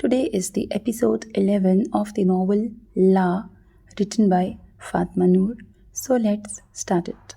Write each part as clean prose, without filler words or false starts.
Today is the episode 11 of the novel La, written by Fatma Noor. So let's start it.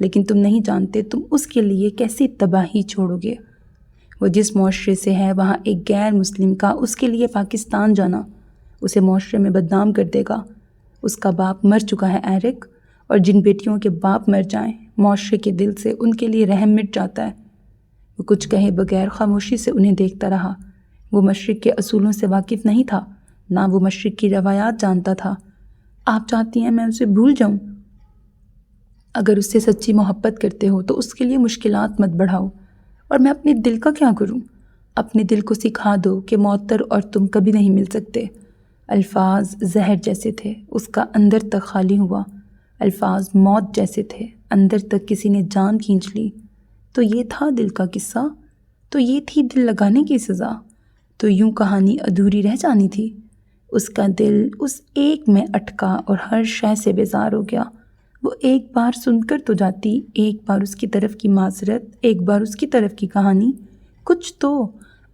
لیکن تم نہیں جانتے تم اس کے لیے کیسی تباہی چھوڑو گے۔ وہ جس معاشرے سے ہے وہاں ایک غیر مسلم کا اس کے لیے پاکستان جانا اسے معاشرے میں بدنام کر دے گا۔ اس کا باپ مر چکا ہے ایرک، اور جن بیٹیوں کے باپ مر جائیں معاشرے کے دل سے ان کے لیے رحم مٹ جاتا ہے۔ وہ کچھ کہے بغیر خاموشی سے انہیں دیکھتا رہا۔ وہ مشرق کے اصولوں سے واقف نہیں تھا، نہ وہ مشرق کی روایات جانتا تھا۔ آپ چاہتی ہیں میں اسے بھول جاؤں؟ اگر اس سے سچی محبت کرتے ہو تو اس کے لیے مشکلات مت بڑھاؤ۔ اور میں اپنے دل کا کیا کروں؟ اپنے دل کو سکھا دو کہ معطر اور تم کبھی نہیں مل سکتے۔ الفاظ زہر جیسے تھے، اس کا اندر تک خالی ہوا۔ الفاظ موت جیسے تھے، اندر تک کسی نے جان کھینچ لی۔ تو یہ تھا دل کا قصہ، تو یہ تھی دل لگانے کی سزا، تو یوں کہانی ادھوری رہ جانی تھی۔ اس کا دل اس ایک میں اٹکا اور ہر شے سے بیزار ہو گیا۔ وہ ایک بار سن کر تو جاتی، ایک بار اس کی طرف کی معذرت، ایک بار اس کی طرف کی کہانی، کچھ تو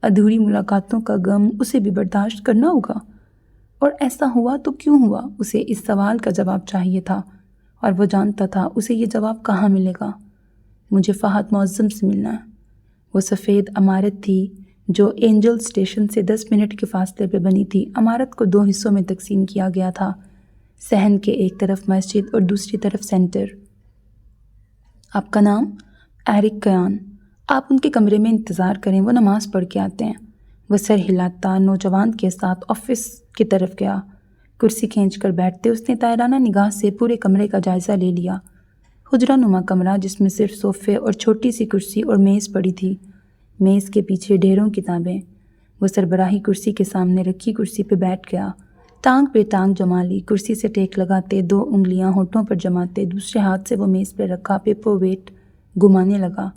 ادھوری ملاقاتوں کا غم اسے بھی برداشت کرنا ہوگا۔ اور ایسا ہوا تو کیوں ہوا؟ اسے اس سوال کا جواب چاہیے تھا، اور وہ جانتا تھا اسے یہ جواب کہاں ملے گا۔ مجھے فہد معظم سے ملنا ہے۔ وہ سفید عمارت تھی جو اینجل اسٹیشن سے 10 منٹ کے فاصلے پہ بنی تھی۔ عمارت کو 2 حصوں میں تقسیم کیا گیا تھا، صحن کے ایک طرف مسجد اور دوسری طرف سینٹر۔ آپ کا نام؟ ایرک کیان۔ آپ ان کے کمرے میں انتظار کریں، وہ نماز پڑھ کے آتے ہیں۔ وہ سر ہلاتا نوجوان کے ساتھ آفس کی طرف گیا۔ کرسی کھینچ کر بیٹھتے اس نے طائرانہ نگاہ سے پورے کمرے کا جائزہ لے لیا۔ حجرہ نما کمرہ جس میں صرف صوفے اور چھوٹی سی کرسی اور میز پڑی تھی، میز کے پیچھے ڈھیروں کتابیں۔ وہ سربراہی کرسی کے سامنے رکھی کرسی پہ بیٹھ گیا، ٹانگ پہ ٹانگ جما لی، کرسی سے ٹیک لگاتے 2 انگلیاں ہونٹوں پر جماتے دوسرے ہاتھ سے وہ میز پہ رکھا پیپر ویٹ گھمانے لگا۔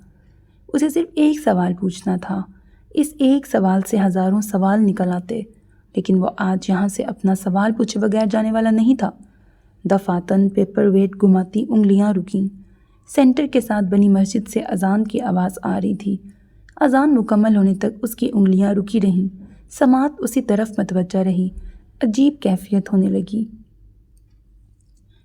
اسے صرف ایک سوال پوچھنا تھا، اس ایک سوال سے ہزاروں سوال نکل آتے، لیکن وہ آج یہاں سے اپنا سوال پوچھے بغیر جانے والا نہیں تھا۔ دفعتاً پیپر ویٹ گھماتی انگلیاں رکیں۔ سینٹر کے ساتھ بنی مسجد سے اذان کی آواز آ رہی تھی۔ اذان مکمل ہونے تک اس کی انگلیاں رکی رہیں، سماعت اسی طرف متوجہ رہی۔ عجیب کیفیت ہونے لگی۔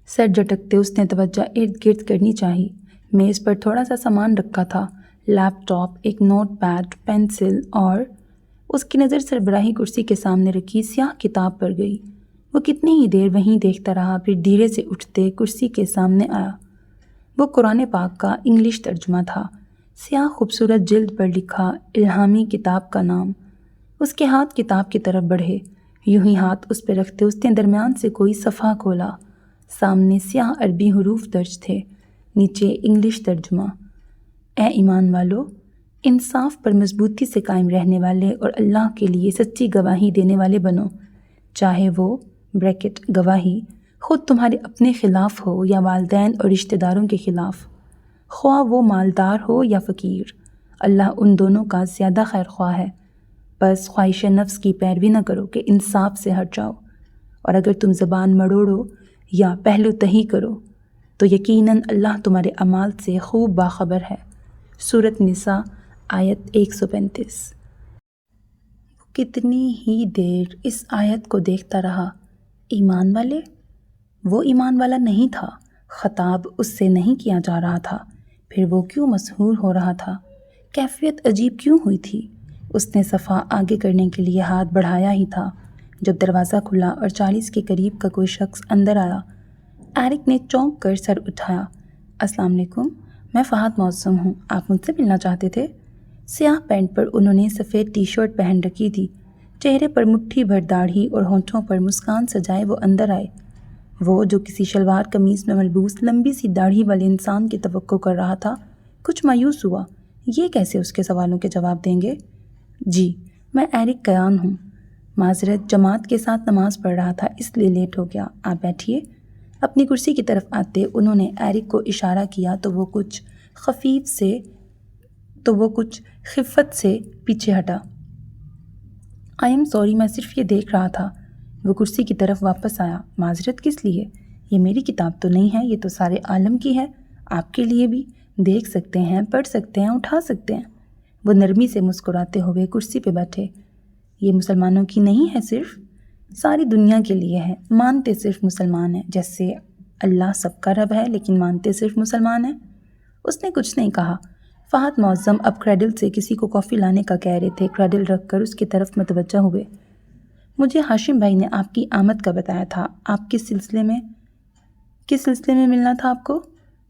سر جھٹکتے اس نے توجہ ارد گرد کرنی چاہی۔ میز پر تھوڑا سا سامان رکھا تھا، لیپ ٹاپ، ایک نوٹ پیڈ، پینسل، اور اس کی نظر سربراہی کرسی کے سامنے رکھی سیاہ کتاب پر گئی۔ وہ کتنی ہی دیر وہیں دیکھتا رہا، پھر دھیرے سے اٹھتے کرسی کے سامنے آیا۔ وہ قرآن پاک کا انگلش ترجمہ تھا، سیاہ خوبصورت جلد پر لکھا الہامی کتاب کا نام۔ اس کے ہاتھ کتاب کی طرف بڑھے، یوں ہی ہاتھ اس پہ رکھتے اس نے درمیان سے کوئی صفحہ کھولا۔ سامنے سیاہ عربی حروف درج تھے، نیچے انگلش ترجمہ۔ اے ایمان والو، انصاف پر مضبوطی سے قائم رہنے والے اور اللہ کے لیے سچی گواہی دینے والے بنو، چاہے وہ بریکٹ گواہی خود تمہارے اپنے خلاف ہو یا والدین اور رشتہ داروں کے خلاف، خواہ وہ مالدار ہو یا فقیر، اللہ ان دونوں کا زیادہ خیر خواہ ہے۔ بس خواہش نفس کی پیروی نہ کرو کہ انصاف سے ہٹ جاؤ، اور اگر تم زبان مڑوڑو یا پہلو تہی کرو تو یقیناً اللہ تمہارے اعمال سے خوب باخبر ہے۔ سورۃ نساء آیت 135۔ وہ کتنی ہی دیر اس آیت کو دیکھتا رہا۔ ایمان والے؟ وہ ایمان والا نہیں تھا، خطاب اس سے نہیں کیا جا رہا تھا، پھر وہ کیوں مسحور ہو رہا تھا؟ کیفیت عجیب کیوں ہوئی تھی؟ اس نے صفحہ آگے کرنے کے لیے ہاتھ بڑھایا ہی تھا جب دروازہ کھلا اور 40 کے قریب کا کوئی شخص اندر آیا۔ ایرک نے چونک کر سر اٹھایا۔ السلام علیکم، میں فہد معظم ہوں، آپ مجھ سے ملنا چاہتے تھے؟ سیاہ پینٹ پر انہوں نے سفید ٹی شرٹ پہن رکھی تھی، چہرے پر مٹھی بھر داڑھی اور ہونٹوں پر مسکان سجائے وہ اندر آئے۔ وہ جو کسی شلوار قمیض میں ملبوس لمبی سی داڑھی والے انسان کی توقع کر رہا تھا، کچھ مایوس ہوا۔ یہ کیسے اس کے سوالوں کے جواب دیں گے؟ جی، میں ایرک کیان ہوں۔ معذرت، جماعت کے ساتھ نماز پڑھ رہا تھا اس لیے لیٹ ہو گیا، آپ بیٹھیے۔ اپنی کرسی کی طرف آتے انہوں نے ایرک کو اشارہ کیا تو وہ کچھ خفت سے پیچھے ہٹا۔ آئی ایم سوری، میں صرف یہ دیکھ رہا تھا۔ وہ کرسی کی طرف واپس آیا۔ معذرت کس لیے؟ یہ میری کتاب تو نہیں ہے، یہ تو سارے عالم کی ہے، آپ کے لیے بھی۔ دیکھ سکتے ہیں، پڑھ سکتے ہیں، اٹھا سکتے ہیں۔ وہ نرمی سے مسکراتے ہوئے کرسی پہ بیٹھے۔ یہ مسلمانوں کی نہیں ہے، صرف ساری دنیا کے لیے ہے، مانتے صرف مسلمان ہیں، جیسے اللہ سب کا رب ہے لیکن مانتے صرف مسلمان ہیں۔ اس نے کچھ نہیں کہا۔ فہد معظم اب کریڈل سے کسی کو کافی لانے کا کہہ رہے تھے۔ کریڈل رکھ کر اس کی طرف متوجہ ہوئے۔ مجھے ہاشم بھائی نے آپ کی آمد کا بتایا تھا۔ آپ کس سلسلے میں ملنا تھا آپ کو؟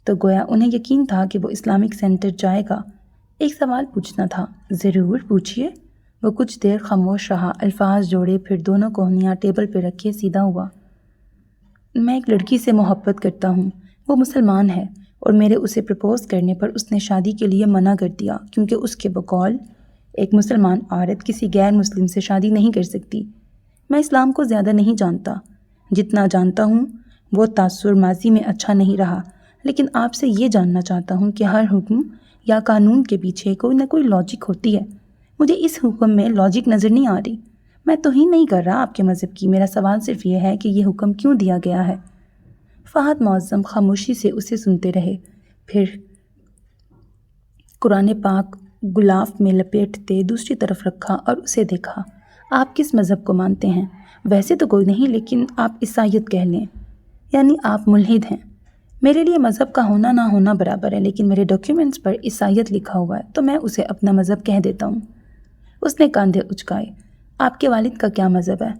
تو گویا انہیں یقین تھا کہ وہ اسلامک سینٹر جائے گا۔ ایک سوال پوچھنا تھا۔ ضرور پوچھئے۔ وہ کچھ دیر خاموش رہا، الفاظ جوڑے، پھر دونوں کوہنیاں ٹیبل پہ رکھے سیدھا ہوا۔ میں ایک لڑکی سے محبت کرتا ہوں۔ وہ مسلمان ہے اور میرے اسے پرپوز کرنے پر اس نے شادی کے لیے منع کر دیا کیونکہ اس کے بقول ایک مسلمان عورت کسی غیر مسلم سے شادی نہیں کر سکتی۔ میں اسلام کو زیادہ نہیں جانتا۔ جتنا جانتا ہوں وہ تاثر ماضی میں اچھا نہیں رہا، لیکن آپ سے یہ جاننا چاہتا ہوں کہ ہر حکم یا قانون کے پیچھے کوئی نہ کوئی لاجک ہوتی ہے۔ مجھے اس حکم میں لاجک نظر نہیں آ رہی۔ میں توہین نہیں کر رہا آپ کے مذہب کی، میرا سوال صرف یہ ہے کہ یہ حکم کیوں دیا گیا ہے؟ فہد معظم خاموشی سے اسے سنتے رہے، پھر قرآن پاک غلاف میں لپیٹتے دوسری طرف رکھا اور اسے دیکھا۔ آپ کس مذہب کو مانتے ہیں؟ ویسے تو کوئی نہیں، لیکن آپ عیسائیت کہہ لیں، یعنی آپ ملحد ہیں۔ میرے لیے مذہب کا ہونا نہ ہونا برابر ہے، لیکن میرے ڈاکیومنٹس پر عیسائیت لکھا ہوا ہے تو میں اسے اپنا مذہب کہہ دیتا ہوں۔ اس نے کاندھے اچکائے۔ آپ کے والد کا کیا مذہب ہے؟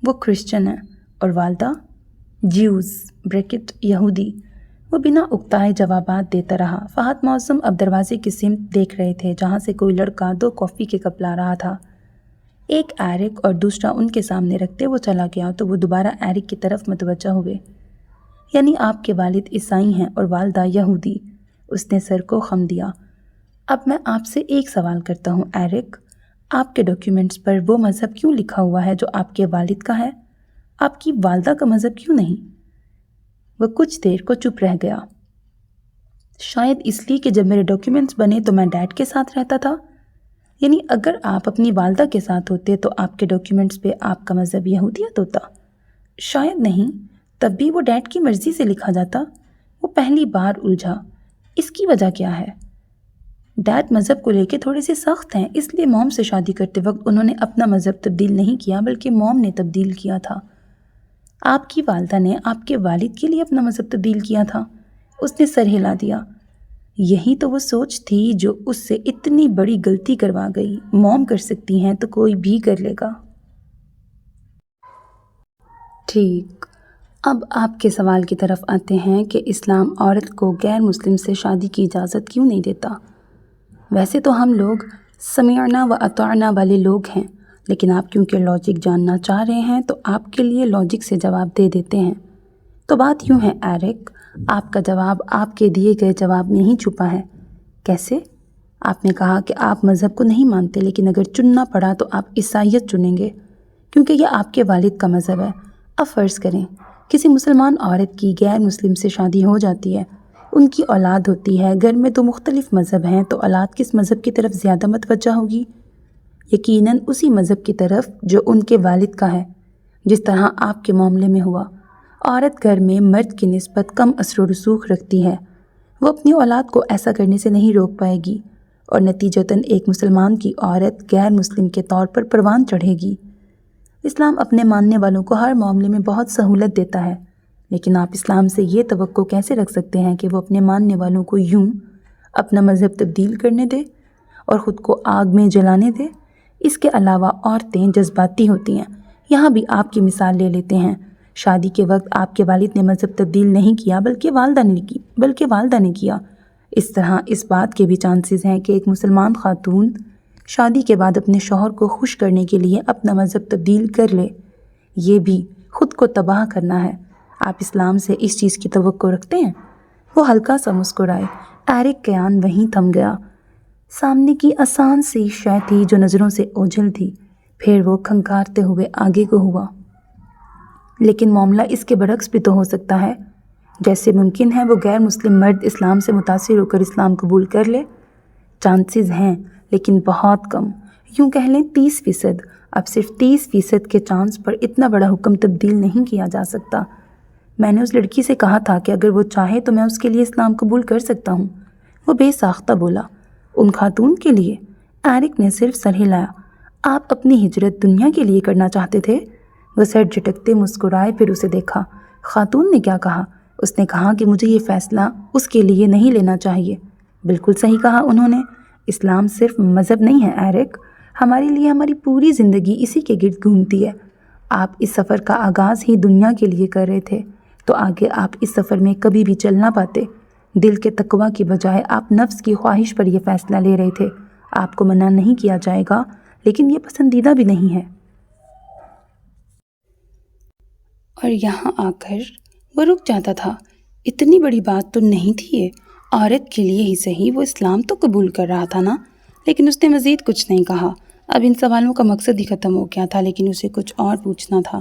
وہ کرسچن ہے۔ اور والدہ؟ جیوز یہودی۔ وہ بنا اکتائے جوابات دیتا رہا۔ فہد معظم اب دروازے کی سمت دیکھ رہے تھے جہاں سے کوئی لڑکا 2 کافی کے کپ لا رہا تھا۔ ایک ایرک اور دوسرا ان کے سامنے رکھتے وہ چلا گیا تو وہ دوبارہ ایرک کی طرف متوجہ ہوئے۔ یعنی آپ کے والد عیسائی ہیں اور والدہ یہودی؟ اس نے سر کو خم دیا۔ اب میں آپ سے ایک سوال کرتا ہوں ایرک، آپ کے ڈاکیومنٹس پر وہ مذہب کیوں لکھا ہوا ہے جو آپ کے والد کا ہے؟ آپ کی والدہ کا مذہب کیوں نہیں؟ وہ کچھ دیر کو چپ رہ گیا۔ شاید اس لیے کہ جب میرے ڈاکیومنٹس بنے تو میں ڈیڈ کے ساتھ رہتا تھا۔ یعنی اگر آپ اپنی والدہ کے ساتھ ہوتے تو آپ کے ڈاکیومنٹس پہ آپ کا مذہب یہودیت ہوتا؟ شاید نہیں، تب بھی وہ ڈیڈ کی مرضی سے لکھا جاتا۔ وہ پہلی بار الجھا۔ اس کی وجہ کیا ہے؟ ڈیڈ مذہب کو لے کے تھوڑے سے سخت ہیں، اس لیے موم سے شادی کرتے وقت انہوں نے اپنا مذہب تبدیل نہیں کیا بلکہ موم نے تبدیل کیا تھا۔ آپ کی والدہ نے آپ کے والد کے لیے اپنا مذہب تبدیل کیا تھا؟ اس نے سر ہلا دیا۔ یہی تو وہ سوچ تھی جو اس سے اتنی بڑی غلطی کروا گئی۔ موم کر سکتی ہیں تو کوئی بھی کر لے گا۔ ٹھیک، اب آپ کے سوال کی طرف آتے ہیں کہ اسلام عورت کو غیر مسلم سے شادی کی اجازت کیوں نہیں دیتا؟ ویسے تو ہم لوگ سمعنا و اطعنا والے لوگ ہیں، لیکن آپ کیونکہ لاجک جاننا چاہ رہے ہیں تو آپ کے لیے لاجک سے جواب دے دیتے ہیں۔ تو بات یوں ہے ایرک، آپ کا جواب آپ کے دیے گئے جواب میں ہی چھپا ہے۔ کیسے؟ آپ نے کہا کہ آپ مذہب کو نہیں مانتے، لیکن اگر چننا پڑا تو آپ عیسائیت چنیں گے کیونکہ یہ آپ کے والد کا مذہب ہے۔ اب فرض کریں کسی مسلمان عورت کی غیر مسلم سے شادی ہو جاتی ہے، ان کی اولاد ہوتی ہے، گھر میں 2 مختلف مذہب ہیں، تو اولاد کس مذہب کی طرف زیادہ متوجہ ہوگی؟ یقیناً اسی مذہب کی طرف جو ان کے والد کا ہے، جس طرح آپ کے معاملے میں ہوا۔ عورت گھر میں مرد کی نسبت کم اثر و رسوخ رکھتی ہے، وہ اپنی اولاد کو ایسا کرنے سے نہیں روک پائے گی، اور نتیجتاً ایک مسلمان کی عورت غیر مسلم کے طور پر پروان چڑھے گی۔ اسلام اپنے ماننے والوں کو ہر معاملے میں بہت سہولت دیتا ہے، لیکن آپ اسلام سے یہ توقع کیسے رکھ سکتے ہیں کہ وہ اپنے ماننے والوں کو یوں اپنا مذہب تبدیل کرنے دے اور خود کو آگ میں جلانے دے؟ اس کے علاوہ عورتیں جذباتی ہوتی ہیں۔ یہاں بھی آپ کی مثال لے لیتے ہیں۔ شادی کے وقت آپ کے والد نے مذہب تبدیل نہیں کیا بلکہ والدہ نے کیا۔ اس طرح اس بات کے بھی چانسز ہیں کہ ایک مسلمان خاتون شادی کے بعد اپنے شوہر کو خوش کرنے کے لیے اپنا مذہب تبدیل کر لے۔ یہ بھی خود کو تباہ کرنا ہے۔ آپ اسلام سے اس چیز کی توقع رکھتے ہیں؟ وہ ہلکا سا مسکرائے۔ ایرک کیان وہیں تھم گیا۔ سامنے کی آسان سی شے تھی جو نظروں سے اوجھل تھی، پھر وہ کھنکارتے ہوئے آگے کو ہوا۔ لیکن معاملہ اس کے برعکس بھی تو ہو سکتا ہے۔ جیسے ممکن ہے وہ غیر مسلم مرد اسلام سے متاثر ہو کر اسلام قبول کر لے۔ چانسز ہیں لیکن بہت کم، یوں کہہ لیں 30%۔ اب صرف 30% کے چانس پر اتنا بڑا حکم تبدیل نہیں کیا جا سکتا۔ میں نے اس لڑکی سے کہا تھا کہ اگر وہ چاہے تو میں اس کے لیے اسلام قبول کر سکتا ہوں۔ وہ بے ساختہ بولا۔ ان خاتون کے لیے؟ ایرک نے صرف سر ہلایا۔ آپ اپنی ہجرت دنیا کے لیے کرنا چاہتے تھے؟ وہ سر جھٹکتے مسکرائے، پھر اسے دیکھا۔ خاتون نے کیا کہا؟ اس نے کہا کہ مجھے یہ فیصلہ اس کے لیے نہیں لینا چاہیے۔ بالکل صحیح کہا انہوں نے۔ اسلام صرف مذہب نہیں ہے ایرک، ہمارے لیے ہماری پوری زندگی اسی کے گرد گھومتی ہے۔ آپ اس سفر کا آغاز ہی دنیا کے لیے کر رہے تھے، تو آگے آپ اس سفر میں کبھی بھی چل نہ پاتے۔ دل کے تقویٰ کی بجائے آپ نفس کی خواہش پر یہ فیصلہ لے رہے تھے۔ آپ کو منع نہیں کیا جائے گا، لیکن یہ پسندیدہ بھی نہیں ہے۔ اور یہاں آ کر وہ رک جاتا تھا۔ اتنی بڑی بات تو نہیں تھی یہ، عورت کے لیے ہی صحیح، وہ اسلام تو قبول کر رہا تھا نا۔ لیکن اس نے مزید کچھ نہیں کہا۔ اب ان سوالوں کا مقصد ہی ختم ہو گیا تھا، لیکن اسے کچھ اور پوچھنا تھا۔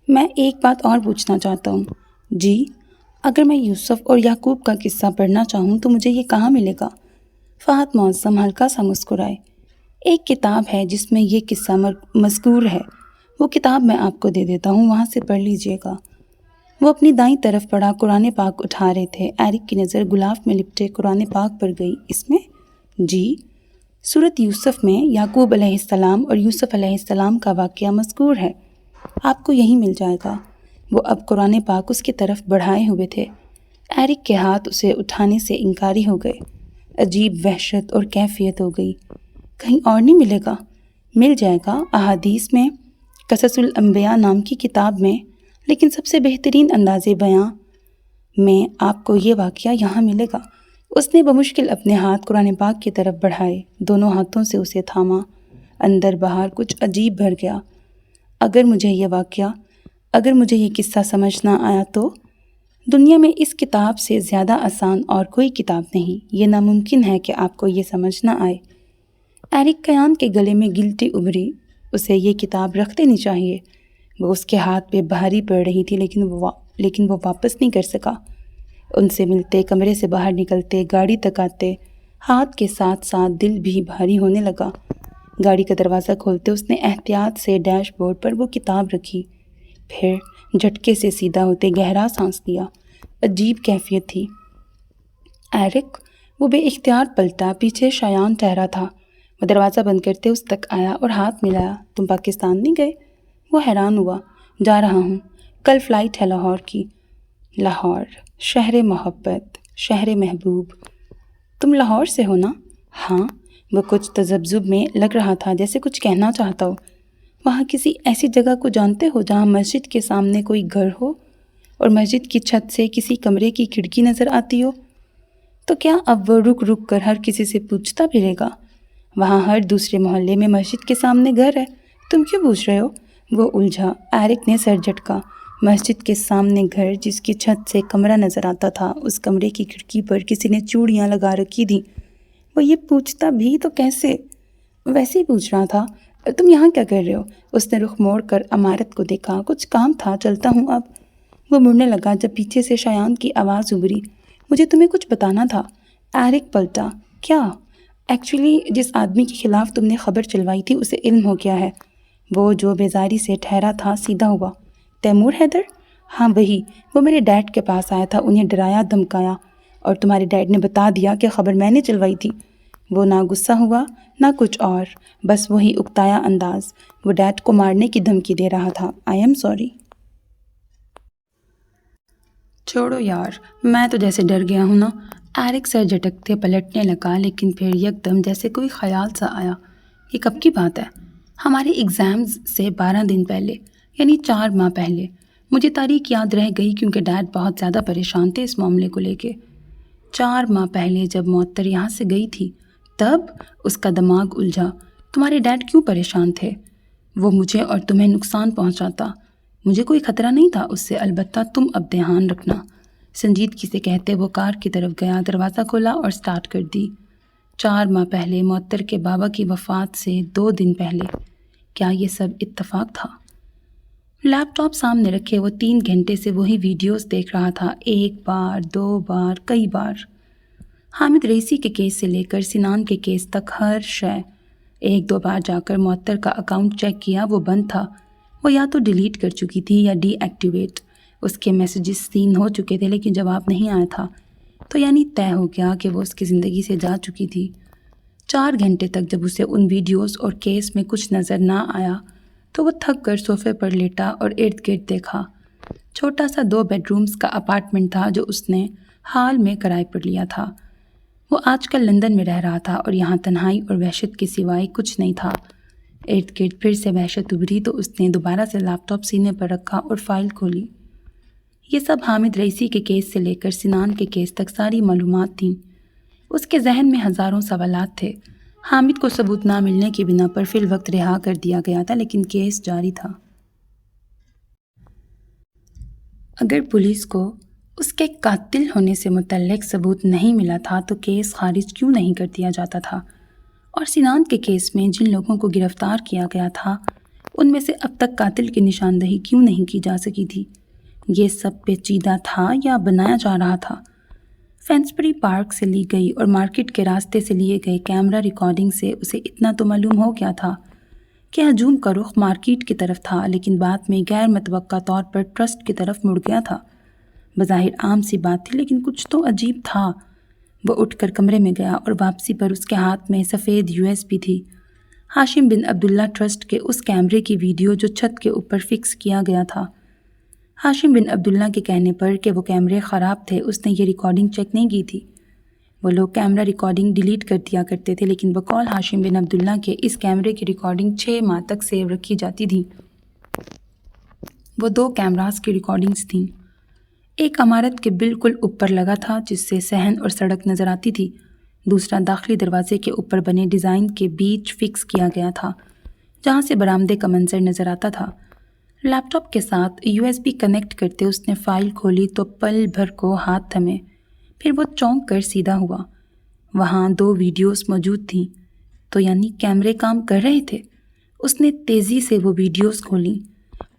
میں ایک بات اور پوچھنا چاہتا ہوں۔ جی، اگر میں یوسف اور یعقوب کا قصہ پڑھنا چاہوں تو مجھے یہ کہاں ملے گا؟ فہد معظم ہلکا سا مسکرائے۔ ایک کتاب ہے جس میں یہ قصہ مذکور ہے، وہ کتاب میں آپ کو دے دیتا ہوں، وہاں سے پڑھ لیجئے گا۔ وہ اپنی دائیں طرف پڑھا قرآن پاک اٹھا رہے تھے۔ ایرک کی نظر غلاف میں لپٹے قرآن پاک پر گئی۔ اس میں؟ جی، سورۃ یوسف میں یعقوب علیہ السلام اور یوسف علیہ السلام کا واقعہ مذکور ہے، آپ کو یہی مل جائے گا۔ وہ اب قرآن پاک اس کی طرف بڑھائے ہوئے تھے۔ ایرک کے ہاتھ اسے اٹھانے سے انکاری ہو گئے۔ عجیب وحشت اور کیفیت ہو گئی۔ کہیں اور نہیں ملے گا؟ مل جائے گا، احادیث میں، قصص الانبیاء نام کی کتاب میں، لیکن سب سے بہترین انداز بیاں میں آپ کو یہ واقعہ یہاں ملے گا۔ اس نے بمشکل اپنے ہاتھ قرآن پاک کی طرف بڑھائے، دونوں ہاتھوں سے اسے تھاما۔ اندر باہر کچھ عجیب بھر گیا۔ اگر مجھے یہ قصہ سمجھ نہ آیا تو؟ دنیا میں اس کتاب سے زیادہ آسان اور کوئی کتاب نہیں۔ یہ ناممکن ہے کہ آپ کو یہ سمجھ نہ آئے۔ ایرک کیان کے گلے میں گلٹی ابھری۔ اسے یہ کتاب رکھ دینی چاہیے۔ وہ اس کے ہاتھ پہ بھاری پڑ رہی تھی، لیکن وہ واپس نہیں کر سکا۔ ان سے ملتے، کمرے سے باہر نکلتے، گاڑی تک آتے، ہاتھ کے ساتھ ساتھ دل بھی بھاری ہونے لگا۔ گاڑی کا دروازہ کھولتے اس نے احتیاط سے ڈیش بورڈ پر وہ کتاب رکھی، پھر جھٹکے سے سیدھا ہوتے گہرا سانس لیا۔ عجیب کیفیت تھی۔ ایرک، وہ بے اختیار پلٹا۔ پیچھے شایان ٹھہرا تھا۔ وہ دروازہ بند کرتے اس تک آیا اور ہاتھ ملایا۔ تم پاکستان نہیں گئے؟ وہ حیران ہوا۔ جا رہا ہوں، کل فلائٹ ہے لاہور کی۔ لاہور، شہر محبت، شہر محبوب۔ تم لاہور سے ہو نا؟ ہاں۔ وہ کچھ تذبذب میں لگ رہا تھا، جیسے کچھ کہنا چاہتا ہو۔ وہاں کسی ایسی جگہ کو جانتے ہو جہاں مسجد کے سامنے کوئی گھر ہو اور مسجد کی چھت سے کسی کمرے کی کھڑکی نظر آتی ہو؟ تو کیا اب وہ رک رک کر ہر کسی سے پوچھتا پھرے گا؟ وہاں ہر دوسرے محلے میں مسجد کے سامنے گھر ہے، تم کیوں پوچھ رہے ہو؟ وہ الجھا۔ ایرک نے سر جھٹکا۔ مسجد کے سامنے گھر جس کی چھت سے کمرہ نظر آتا تھا، اس کمرے کی کھڑکی پر کسی نے چوڑیاں لگا رکھی تھیں۔ وہ یہ پوچھتا بھی تو کیسے؟ ویسے ہی پوچھ رہا تھا۔ تم یہاں کیا کر رہے ہو؟ اس نے رخ موڑ کر عمارت کو دیکھا۔ کچھ کام تھا، چلتا ہوں اب۔ وہ مڑنے لگا جب پیچھے سے شایان کی آواز ابھری۔ مجھے تمہیں کچھ بتانا تھا۔ ایرک پلٹا۔ کیا؟ ایکچولی جس آدمی کے خلاف تم نے خبر چلوائی تھی اسے علم ہو گیا ہے۔ وہ جو بیزاری سے ٹھہرا تھا سیدھا ہوا۔ تیمور حیدر؟ ہاں وہی۔ وہ میرے ڈیڈ کے پاس آیا تھا، انہیں ڈرایا دھمکایا، اور تمہارے ڈیڈ نے بتا دیا کہ خبر میں نے چلوائی تھی۔ وہ نہ غصہ ہوا نہ کچھ اور، بس وہی اکتایا انداز۔ وہ ڈیڈ کو مارنے کی دھمکی دے رہا تھا۔ I am sorry. چھوڑو یار، میں تو جیسے ڈر گیا ہوں نا۔ ایرک سر جھٹکتے پلٹنے لگا، لیکن پھر یکدم جیسے کوئی خیال سا آیا۔ یہ کب کی بات ہے؟ ہمارے ایگزامز سے 12 دن پہلے، یعنی 4 ماہ پہلے۔ مجھے تاریخ یاد رہ گئی کیونکہ ڈیڈ بہت زیادہ پریشان تھے اس معاملے کو لے کے۔ 4 ماہ پہلے جب معطر یہاں سے گئی تھی، تب اس کا دماغ الجھا۔ تمہارے ڈیڈ کیوں پریشان تھے؟ وہ مجھے اور تمہیں نقصان پہنچاتا۔ مجھے کوئی خطرہ نہیں تھا اس سے، البتہ تم اب دھیان رکھنا۔ سنجیدگی سے کہتے وہ کار کی طرف گیا، دروازہ کھولا اور سٹارٹ کر دی۔ 4 ماہ پہلے، معطر کے بابا کی وفات سے 2 دن پہلے۔ کیا یہ سب اتفاق تھا؟ لیپ ٹاپ سامنے رکھے وہ 3 گھنٹے سے وہی ویڈیوز دیکھ رہا تھا، 1 بار 2 بار کئی بار۔ حامد رئیسی کے کیس سے لے کر سنان کے کیس تک ہر شے۔ 1-2 بار جا کر معطر کا اکاؤنٹ چیک کیا، وہ بند تھا۔ وہ یا تو ڈیلیٹ کر چکی تھی یا ڈی ایکٹیویٹ۔ اس کے میسیجز سین ہو چکے تھے لیکن جواب نہیں آیا تھا، تو یعنی طے ہو گیا کہ وہ اس کی زندگی سے جا چکی تھی۔ 4 گھنٹے تک جب اسے ان ویڈیوز اور کیس میں کچھ نظر نہ آیا تو وہ تھک کر صوفے پر لیٹا اور ارد گرد دیکھا۔ چھوٹا سا 2 بیڈ رومز کا اپارٹمنٹ تھا جو اس نے حال میں کرائے پر لیا تھا۔ وہ آج کل لندن میں رہ رہا تھا اور یہاں تنہائی اور وحشت کے سوائے کچھ نہیں تھا۔ ارد گرد پھر سے وحشت ابھری تو اس نے دوبارہ سے لیپ ٹاپ سینے پر رکھا اور فائل کھولی۔ یہ سب حامد رئیسی کے کیس سے لے کر سنان کے کیس تک ساری معلومات تھیں۔ اس کے ذہن میں ہزاروں سوالات تھے۔ حامد کو ثبوت نہ ملنے کی بنا پر فی الوقت رہا کر دیا گیا تھا، لیکن کیس جاری تھا۔ اگر پولیس کو اس کے قاتل ہونے سے متعلق ثبوت نہیں ملا تھا تو کیس خارج کیوں نہیں کر دیا جاتا تھا؟ اور سنان کے کیس میں جن لوگوں کو گرفتار کیا گیا تھا ان میں سے اب تک قاتل کی نشاندہی کیوں نہیں کی جا سکی تھی؟ یہ سب پیچیدہ تھا یا بنایا جا رہا تھا؟ فینسبری پارک سے لی گئی اور مارکیٹ کے راستے سے لیے گئے کیمرہ ریکارڈنگ سے اسے اتنا تو معلوم ہو گیا تھا کہ ہجوم کا رخ مارکیٹ کی طرف تھا، لیکن بعد میں غیر متوقع طور پر ٹرسٹ کی طرف مڑ گیا تھا۔ بظاہر عام سی بات تھی، لیکن کچھ تو عجیب تھا۔ وہ اٹھ کر کمرے میں گیا اور واپسی پر اس کے ہاتھ میں سفید USB تھی۔ ہاشم بن عبداللہ ٹرسٹ کے اس کیمرے کی ویڈیو جو چھت کے اوپر فکس کیا گیا تھا۔ ہاشم بن عبداللہ کے کہنے پر کہ وہ کیمرے خراب تھے، اس نے یہ ریکارڈنگ چیک نہیں کی تھی۔ وہ لوگ کیمرہ ریکارڈنگ ڈیلیٹ کر دیا کرتے تھے، لیکن بقول ہاشم بن عبداللہ کے اس کیمرے کی ریکارڈنگ 6 ماہ تک سیو رکھی جاتی تھی۔ وہ 2 کیمراز کی ریکارڈنگز تھیں۔ ایک عمارت کے بالکل اوپر لگا تھا جس سے صحن اور سڑک نظر آتی تھی، دوسرا داخلی دروازے کے اوپر بنے ڈیزائن کے بیچ فکس کیا گیا تھا جہاں سے برآمدے کا منظر نظر آتا تھا۔ لیپ ٹاپ کے ساتھ USB کنیکٹ کرتے اس نے فائل کھولی تو پل بھر کو ہاتھ تھمے، پھر وہ چونک کر سیدھا ہوا۔ وہاں 2 ویڈیوز موجود تھیں، تو یعنی کیمرے کام کر رہے تھے۔ اس نے تیزی سے وہ ویڈیوز کھولیں۔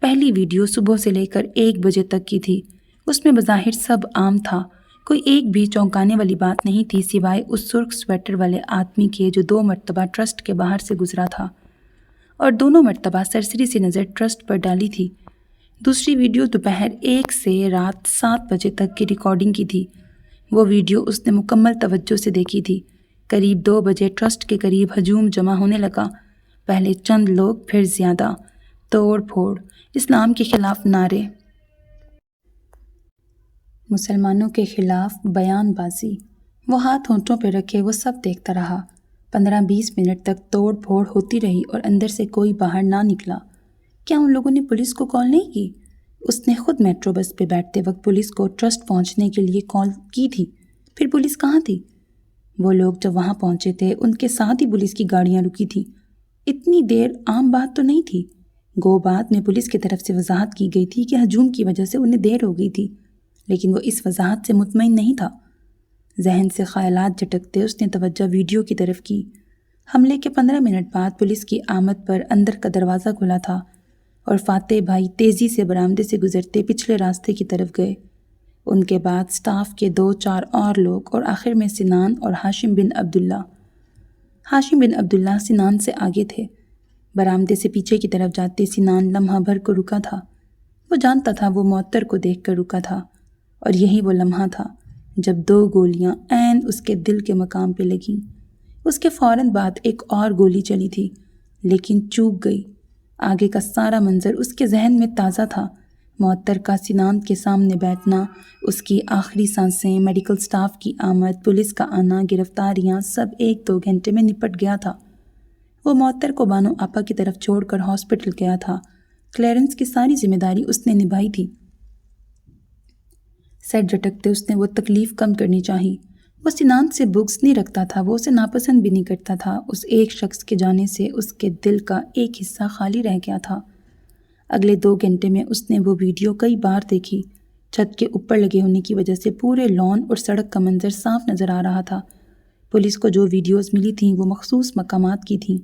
پہلی ویڈیو صبح سے لے کر 1 بجے تک کی تھی۔ اس میں بظاہر سب عام تھا، کوئی ایک بھی چونکانے والی بات نہیں تھی سوائے اس سرخ سویٹر والے آدمی کے جو 2 مرتبہ ٹرسٹ کے باہر سے گزرا تھا اور دونوں مرتبہ سرسری سی نظر ٹرسٹ پر ڈالی تھی۔ دوسری ویڈیو دوپہر 1 سے رات 7 بجے تک کی ریکارڈنگ کی تھی۔ وہ ویڈیو اس نے مکمل توجہ سے دیکھی تھی۔ قریب 2 بجے ٹرسٹ کے قریب ہجوم جمع ہونے لگا، پہلے چند لوگ، پھر زیادہ، توڑ پھوڑ، اسلام کے خلاف نعرے، مسلمانوں کے خلاف بیان بازی۔ وہ ہاتھ ہونٹوں پہ رکھے وہ سب دیکھتا رہا۔ 15-20 منٹ تک توڑ پھوڑ ہوتی رہی اور اندر سے کوئی باہر نہ نکلا۔ کیا ان لوگوں نے پولیس کو کال نہیں کی؟ اس نے خود میٹرو بس پہ بیٹھتے وقت پولیس کو ٹرسٹ پہنچنے کے لیے کال کی تھی۔ پھر پولیس کہاں تھی؟ وہ لوگ جب وہاں پہنچے تھے ان کے ساتھ ہی پولیس کی گاڑیاں رکی تھیں۔ اتنی دیر عام بات تو نہیں تھی۔ گو بعد میں پولیس کی طرف سے وضاحت کی گئی تھی کہ ہجوم کی وجہ سے انہیں دیر ہو گئی تھی، لیکن وہ اس وضاحت سے مطمئن نہیں تھا۔ ذہن سے خیالات جھٹکتے اس نے توجہ ویڈیو کی طرف کی۔ حملے کے 15 منٹ بعد پولیس کی آمد پر اندر کا دروازہ کھلا تھا اور فاتح بھائی تیزی سے برآمدے سے گزرتے پچھلے راستے کی طرف گئے۔ ان کے بعد سٹاف کے 2-4 اور لوگ اور آخر میں سنان اور ہاشم بن عبداللہ۔ ہاشم بن عبداللہ سنان سے آگے تھے۔ برآمدے سے پیچھے کی طرف جاتے سنان لمحہ بھر کو رکا تھا۔ وہ جانتا تھا وہ معطر کو دیکھ کر رکا تھا، اور یہی وہ لمحہ تھا جب 2 گولیاں عین اس کے دل کے مقام پہ لگیں۔ اس کے فوراً بعد ایک اور گولی چلی تھی، لیکن چوک گئی۔ آگے کا سارا منظر اس کے ذہن میں تازہ تھا۔ معطر کا سنان کے سامنے بیٹھنا، اس کی آخری سانسیں، میڈیکل سٹاف کی آمد، پولیس کا آنا، گرفتاریاں، سب 1-2 گھنٹے میں نپٹ گیا تھا۔ وہ معطر کو بانو آپا کی طرف چھوڑ کر ہاسپٹل گیا تھا۔ کلیئرنس کی ساری ذمہ داری اس نے نبھائی تھی۔ سر جھٹکتے اس نے وہ تکلیف کم کرنی چاہی۔ وہ سنان سے بغض نہیں رکھتا تھا، وہ اسے ناپسند بھی نہیں کرتا تھا۔ اس ایک شخص کے جانے سے اس کے دل کا ایک حصہ خالی رہ گیا تھا۔ اگلے 2 گھنٹے میں اس نے وہ ویڈیو کئی بار دیکھی۔ چھت کے اوپر لگے ہونے کی وجہ سے پورے لان اور سڑک کا منظر صاف نظر آ رہا تھا۔ پولیس کو جو ویڈیوز ملی تھیں وہ مخصوص مقامات کی تھیں۔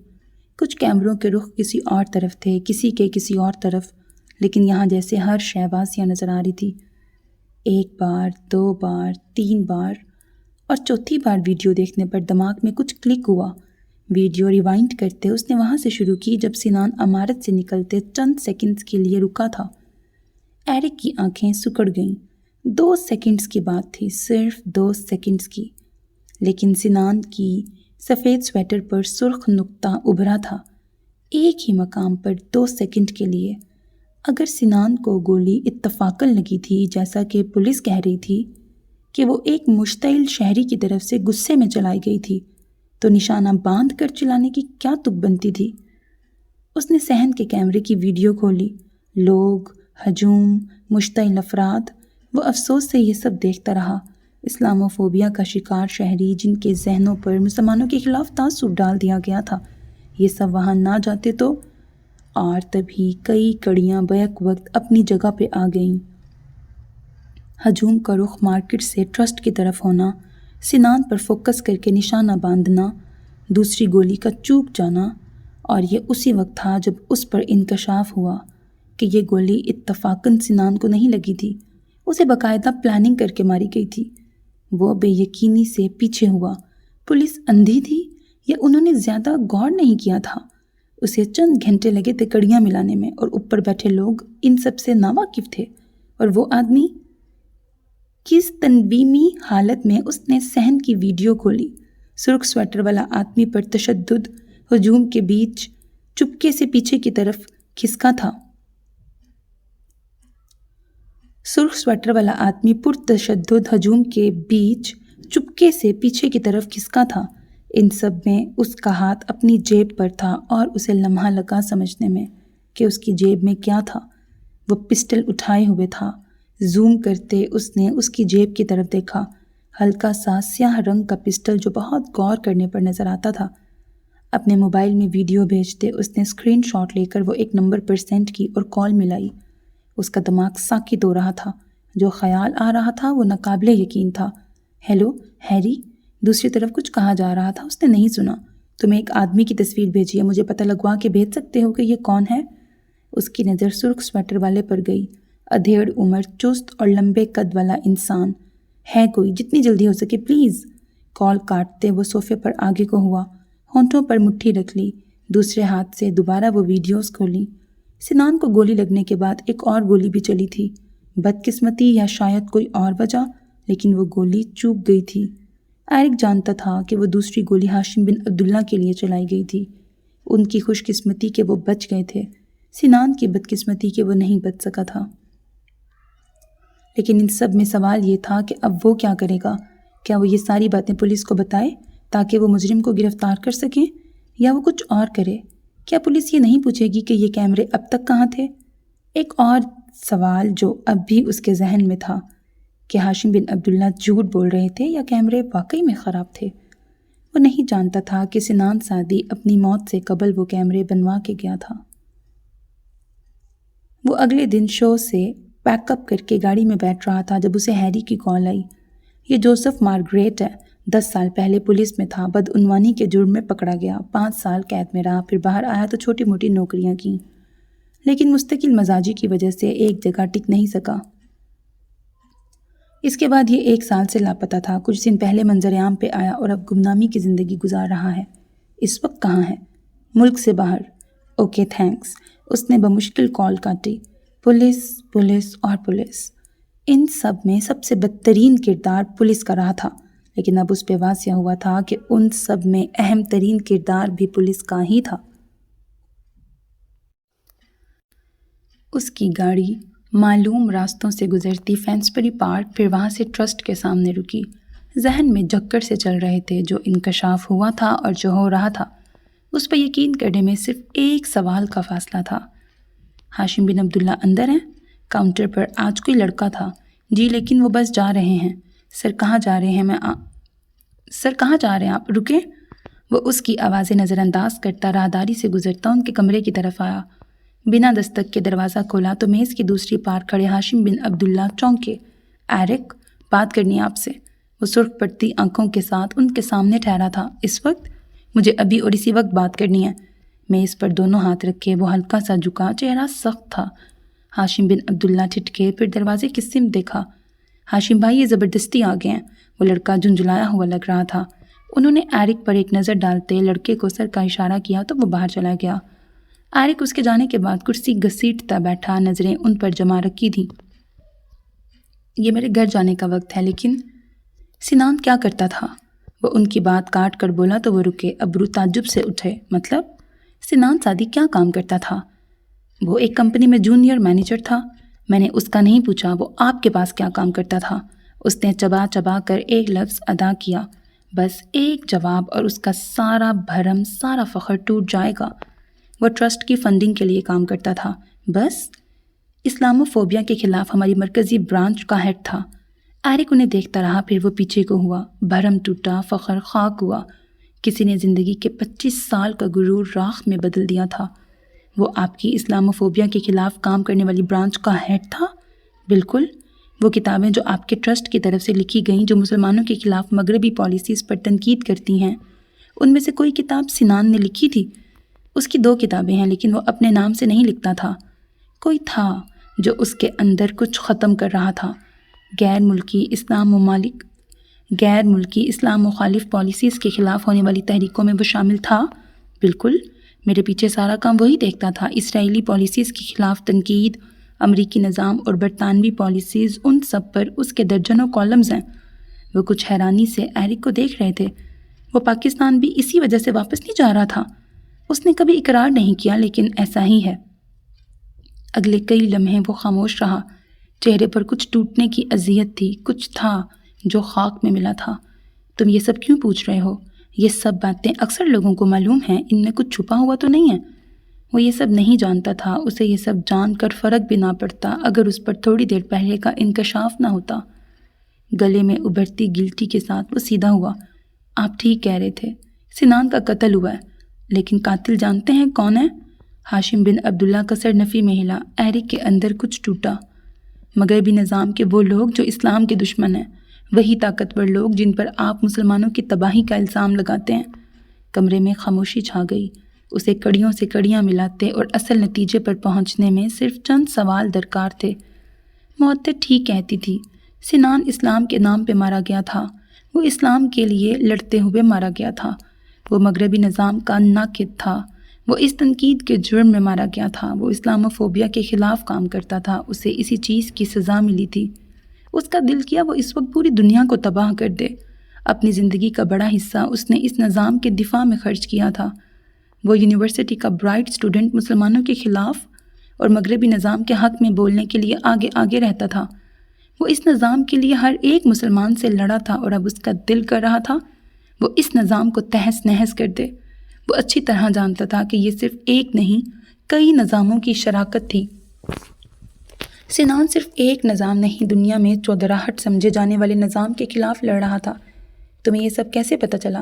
کچھ کیمروں کے رخ کسی اور طرف تھے، کسی کے کسی اور طرف، لیکن یہاں جیسے ہر شے واضح نظر آ رہی تھی۔ 1 بار، 2 بار، 3 بار اور چوتھی بار ویڈیو دیکھنے پر دماغ میں کچھ کلک ہوا۔ ویڈیو ریوائنڈ کرتے اس نے وہاں سے شروع کی جب سنان عمارت سے نکلتے چند سیکنڈز کے لیے رکا تھا۔ ایرک کی آنکھیں سکڑ گئیں۔ 2 سیکنڈز کی بات تھی، صرف 2 سیکنڈز کی، لیکن سنان کی سفید سویٹر پر سرخ نقطہ ابھرا تھا، ایک ہی مقام پر 2 سیکنڈ کے لیے۔ اگر سنان کو گولی اتفاقاً لگی تھی جیسا کہ پولیس کہہ رہی تھی، کہ وہ ایک مشتعل شہری کی طرف سے غصے میں چلائی گئی تھی تو نشانہ باندھ کر چلانے کی کیا تک بنتی تھی؟ اس نے صحن کے کیمرے کی ویڈیو کھولی۔ لوگ، ہجوم، مشتعل افراد، وہ افسوس سے یہ سب دیکھتا رہا۔ اسلاموفوبیا کا شکار شہری جن کے ذہنوں پر مسلمانوں کے خلاف تعصب ڈال دیا گیا تھا، یہ سب وہاں نہ جاتے تو، اور تبھی کئی کڑیاں بیک وقت اپنی جگہ پہ آ گئیں۔ ہجوم کا رخ مارکیٹ سے ٹرسٹ کی طرف ہونا، سنان پر فوکس کر کے نشانہ باندھنا، دوسری گولی کا چوک جانا، اور یہ اسی وقت تھا جب اس پر انکشاف ہوا کہ یہ گولی اتفاقاً سنان کو نہیں لگی تھی، اسے باقاعدہ پلاننگ کر کے ماری گئی تھی۔ وہ بے یقینی سے پیچھے ہوا۔ پولیس اندھی تھی یا انہوں نے زیادہ غور نہیں کیا تھا؟ اسے چند گھنٹے لگے تھے کڑیاں ملانے میں، اور اوپر بیٹھے لوگ ان سب سے ناواقف تھے، اور وہ آدمی کس تنویمی حالت میں؟ اس نے صحن کی ویڈیو کھولی۔ سرخ سویٹر والا آدمی پر تشدد ہجوم کے بیچ چپکے سے پیچھے کی طرف کھسکا تھا۔ سرخ سویٹر والا آدمی پرتشدد ہجوم کے بیچ چپکے سے پیچھے کی طرف کھسکا تھا۔ ان سب میں اس کا ہاتھ اپنی جیب پر تھا، اور اسے لمحہ لگا سمجھنے میں کہ اس کی جیب میں کیا تھا۔ وہ پسٹل اٹھائے ہوئے تھا۔ زوم کرتے اس نے اس کی جیب کی طرف دیکھا۔ ہلکا سا سیاہ رنگ کا پسٹل جو بہت غور کرنے پر نظر آتا تھا۔ اپنے موبائل میں ویڈیو بھیجتے اس نے اسکرین شاٹ لے کر وہ ایک نمبر پر سینڈ کی اور کال ملائی۔ اس کا دماغ ساکت ہو رہا تھا۔ جو خیال آ رہا تھا وہ ناقابل یقین تھا۔ ہیلو ہیری، دوسری طرف کچھ کہا جا رہا تھا، اس نے نہیں سنا۔ تمہیں ایک آدمی کی تصویر بھیجی ہے، مجھے پتہ لگوا کے بھیج سکتے ہو کہ یہ کون ہے؟ اس کی نظر سرخ سویٹر والے پر گئی۔ ادھیڑ عمر، چست اور لمبے قد والا انسان ہے کوئی، جتنی جلدی ہو سکے پلیز۔ کال کاٹتے وہ صوفے پر آگے کو ہوا، ہونٹوں پر مٹھی رکھ لی، دوسرے ہاتھ سے دوبارہ وہ ویڈیوز کھولی۔ سنان کو گولی لگنے کے بعد ایک اور گولی بھی چلی تھی۔ بدقسمتی یا شاید کوئی اور وجہ، لیکن وہ گولی چوک گئی تھی۔ ایرک جانتا تھا کہ وہ دوسری گولی ہاشم بن عبداللہ کے لیے چلائی گئی تھی۔ ان کی خوش قسمتی کہ وہ بچ گئے تھے، سنان کی بدقسمتی کہ وہ نہیں بچ سکا تھا۔ لیکن ان سب میں سوال یہ تھا کہ اب وہ کیا کرے گا؟ کیا وہ یہ ساری باتیں پولیس کو بتائے تاکہ وہ مجرم کو گرفتار کر سکیں، یا وہ کچھ اور کرے؟ کیا پولیس یہ نہیں پوچھے گی کہ یہ کیمرے اب تک کہاں تھے؟ ایک اور سوال جو اب بھی اس کے ذہن میں تھا کہ ہاشم بن عبداللہ جھوٹ بول رہے تھے یا کیمرے واقعی میں خراب تھے۔ وہ نہیں جانتا تھا کہ سنان سعدی اپنی موت سے قبل وہ کیمرے بنوا کے گیا تھا۔ وہ اگلے دن شو سے پیک اپ کر کے گاڑی میں بیٹھ رہا تھا جب اسے ہیری کی کال آئی۔ یہ جوزف مارگریٹ ہے، 10 سال پہلے پولیس میں تھا، بدعنوانی کے جرم میں پکڑا گیا، 5 سال قید میں رہا، پھر باہر آیا تو چھوٹی موٹی نوکریاں کیں، لیکن مستقل مزاجی کی وجہ سے ایک جگہ ٹک نہیں سکا۔ اس کے بعد یہ 1 سال سے لاپتہ تھا، کچھ دن پہلے منظر عام پہ آیا اور اب گمنامی کی زندگی گزار رہا ہے۔ اس وقت کہاں ہے؟ ملک سے باہر۔ Okay thanks. اس نے بمشکل کال کاٹی۔ پولیس، پولیس اور پولیس، ان سب میں سب سے بدترین کردار پولیس کا رہا تھا، لیکن اب اس پہ واضح ہوا تھا کہ ان سب میں اہم ترین کردار بھی پولیس کا ہی تھا۔ اس کی گاڑی معلوم راستوں سے گزرتی فینسبری پارک، پھر وہاں سے ٹرسٹ کے سامنے رکی۔ ذہن میں جکڑ سے چل رہے تھے جو انکشاف ہوا تھا اور جو ہو رہا تھا۔ اس پر یقین کرنے میں صرف ایک سوال کا فاصلہ تھا۔ ہاشم بن عبداللہ اندر ہیں؟ کاؤنٹر پر آج کوئی لڑکا تھا۔ جی، لیکن وہ بس جا رہے ہیں۔ سر کہاں جا رہے ہیں؟ سر کہاں جا رہے ہیں آپ؟ رکیں۔ وہ اس کی آوازیں نظر انداز کرتا راہداری سے گزرتا ان کے کمرے کی طرف آیا۔ بنا دستک کے دروازہ کھولا تو میز کی دوسری پار کھڑے ہاشم بن عبداللہ چونکے۔ ایرک، بات کرنی ہے آپ سے۔ وہ سرخ پڑتی آنکھوں کے ساتھ ان کے سامنے ٹھہرا تھا۔ اس وقت؟ مجھے ابھی اور اسی وقت بات کرنی ہے۔ میز پر دونوں ہاتھ رکھے وہ ہلکا سا جھکا، چہرہ سخت تھا۔ ہاشم بن عبداللہ ٹھٹکے، پھر دروازے کی سمت دیکھا۔ ہاشم بھائی، یہ زبردستی آ گئے ہیں۔ وہ لڑکا جھنجھلایا ہوا لگ رہا تھا۔ انہوں نے ایرک پر ایک نظر ڈالتے لڑکے کو سر کا اشارہ کیا تو وہ باہر چلا گیا۔ ایرک اس کے جانے کے بعد کرسی گھسیٹتا بیٹھا، نظریں ان پر جمع رکھی تھیں۔ یہ میرے گھر جانے کا وقت ہے، لیکن سنان کیا کرتا تھا؟ وہ ان کی بات کاٹ کر بولا تو وہ رکے، ابرو تعجب سے اٹھے۔ مطلب؟ سنان سعدی کیا کام کرتا تھا؟ وہ ایک کمپنی میں جونیئر مینیجر تھا۔ میں نے اس کا نہیں پوچھا، وہ آپ کے پاس کیا کام کرتا تھا؟ اس نے چبا چبا کر ایک لفظ ادا کیا، بس ایک جواب اور اس کا سارا بھرم، سارا فخر ٹوٹ جائے گا۔ وہ ٹرسٹ کی فنڈنگ کے لیے کام کرتا تھا، بس اسلاموفوبیا کے خلاف ہماری مرکزی برانچ کا ہیڈ تھا۔ ایرک انہیں دیکھتا رہا، پھر وہ پیچھے کو ہوا، بھرم ٹوٹا، فخر خاک ہوا۔ کسی نے زندگی کے 25 سال کا غرور راکھ میں بدل دیا تھا۔ وہ آپ کی اسلاموفوبیا کے خلاف کام کرنے والی برانچ کا ہیڈ تھا؟ بالکل۔ وہ کتابیں جو آپ کے ٹرسٹ کی طرف سے لکھی گئیں، جو مسلمانوں کے خلاف مغربی پالیسیز پر تنقید کرتی ہیں، ان میں سے کوئی کتاب سنان نے لکھی تھی؟ اس کی 2 کتابیں ہیں، لیکن وہ اپنے نام سے نہیں لکھتا تھا۔ کوئی تھا جو اس کے اندر کچھ ختم کر رہا تھا۔ غیر ملکی اسلام مخالف پالیسیز کے خلاف ہونے والی تحریکوں میں وہ شامل تھا؟ بالکل۔ میرے پیچھے سارا کام وہی دیکھتا تھا۔ اسرائیلی پالیسیز کے خلاف تنقید، امریکی نظام اور برطانوی پالیسیز، ان سب پر اس کے درجنوں کالمز ہیں۔ وہ کچھ حیرانی سے ایرک کو دیکھ رہے تھے۔ وہ پاکستان بھی اسی وجہ سے واپس نہیں جا رہا تھا؟ اس نے کبھی اقرار نہیں کیا، لیکن ایسا ہی ہے۔ اگلے کئی لمحے وہ خاموش رہا۔ چہرے پر کچھ ٹوٹنے کی اذیت تھی، کچھ تھا جو خاک میں ملا تھا۔ تم یہ سب کیوں پوچھ رہے ہو؟ یہ سب باتیں اکثر لوگوں کو معلوم ہیں، ان میں کچھ چھپا ہوا تو نہیں ہے؟ وہ یہ سب نہیں جانتا تھا، اسے یہ سب جان کر فرق بھی نہ پڑتا اگر اس پر تھوڑی دیر پہلے کا انکشاف نہ ہوتا۔ گلے میں ابھرتی گلٹی کے ساتھ وہ سیدھا ہوا۔ آپ ٹھیک کہہ رہے تھے، سنان کا قتل ہوا ہے، لیکن قاتل جانتے ہیں کون ہے؟ ہاشم بن عبداللہ کا سر نفی میں ہلا۔ ایرک کے اندر کچھ ٹوٹا۔ مغربی نظام کے وہ لوگ جو اسلام کے دشمن ہیں، وہی طاقتور لوگ جن پر آپ مسلمانوں کی تباہی کا الزام لگاتے ہیں۔ کمرے میں خاموشی چھا گئی۔ اسے کڑیوں سے کڑیاں ملاتے اور اصل نتیجے پر پہنچنے میں صرف چند سوال درکار تھے۔ معطر ٹھیک کہتی تھی، سنان اسلام کے نام پہ مارا گیا تھا، وہ اسلام کے لیے لڑتے ہوئے مارا گیا تھا، وہ مغربی نظام کا ناقد تھا، وہ اس تنقید کے جرم میں مارا گیا تھا، وہ اسلاموفوبیا کے خلاف کام کرتا تھا، اسے اسی چیز کی سزا ملی تھی۔ اس کا دل کیا وہ اس وقت پوری دنیا کو تباہ کر دے۔ اپنی زندگی کا بڑا حصہ اس نے اس نظام کے دفاع میں خرچ کیا تھا۔ وہ یونیورسٹی کا برائٹ اسٹوڈنٹ مسلمانوں کے خلاف اور مغربی نظام کے حق میں بولنے کے لیے آگے آگے رہتا تھا۔ وہ اس نظام کے لیے ہر ایک مسلمان سے لڑا تھا اور اب اس کا دل کر رہا تھا وہ اس نظام کو تہس نہس کر دے۔ وہ اچھی طرح جانتا تھا کہ یہ صرف ایک نہیں، کئی نظاموں کی شراکت تھی۔ سنان صرف ایک نظام نہیں، دنیا میں چودراہٹ سمجھے جانے والے نظام کے خلاف لڑ رہا تھا۔ تمہیں یہ سب کیسے پتہ چلا؟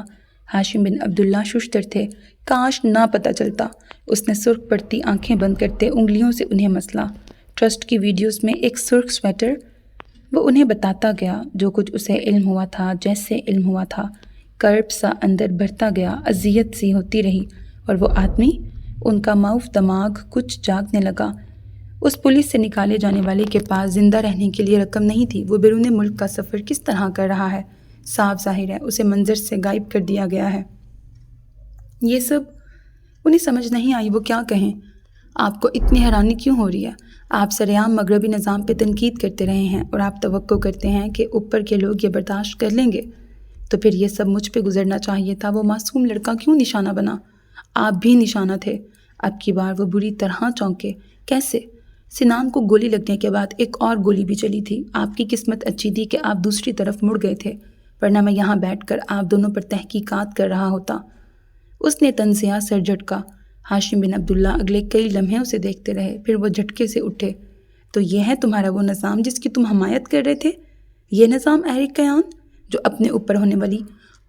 ہاشم بن عبداللہ ششدر تھے۔ کاش نہ پتہ چلتا۔ اس نے سرخ پڑتی آنکھیں بند کرتے انگلیوں سے انہیں مسلا۔ ٹرسٹ کی ویڈیوز میں ایک سرخ سویٹر۔ وہ انہیں بتاتا گیا جو کچھ اسے علم ہوا تھا، جیسے علم ہوا تھا۔ کرب سا اندر بڑھتا گیا، اذیت سی ہوتی رہی۔ اور وہ آدمی، ان کا معاف دماغ کچھ جاگنے لگا۔ اس پولیس سے نکالے جانے والے کے پاس زندہ رہنے کے لیے رقم نہیں تھی۔ وہ بیرون ملک کا سفر کس طرح کر رہا ہے؟ صاف ظاہر ہے اسے منظر سے غائب کر دیا گیا ہے۔ یہ سب انہیں سمجھ نہیں آئی وہ کیا کہیں۔ آپ کو اتنی حیرانی کیوں ہو رہی ہے؟ آپ سرعام مغربی نظام پہ تنقید کرتے رہے ہیں اور آپ توقع کرتے ہیں کہ اوپر کے لوگ یہ برداشت کر لیں گے، تو پھر یہ سب مجھ پہ گزرنا چاہیے تھا۔ وہ معصوم لڑکا کیوں نشانہ بنا؟ آپ بھی نشانہ تھے۔ اب کی بار وہ بری طرح چونکے۔ کیسے؟ سنان کو گولی لگنے کے بعد ایک اور گولی بھی چلی تھی۔ آپ کی قسمت اچھی تھی کہ آپ دوسری طرف مڑ گئے تھے، ورنہ میں یہاں بیٹھ کر آپ دونوں پر تحقیقات کر رہا ہوتا۔ اس نے تنزیہ سر جھٹکا۔ ہاشم بن عبداللہ اگلے کئی لمحے اسے دیکھتے رہے، پھر وہ جھٹکے سے اٹھے۔ تو یہ ہے تمہارا وہ نظام جس کی تم حمایت کر رہے تھے؟ یہ نظام ایرک کیان جو اپنے اوپر ہونے والی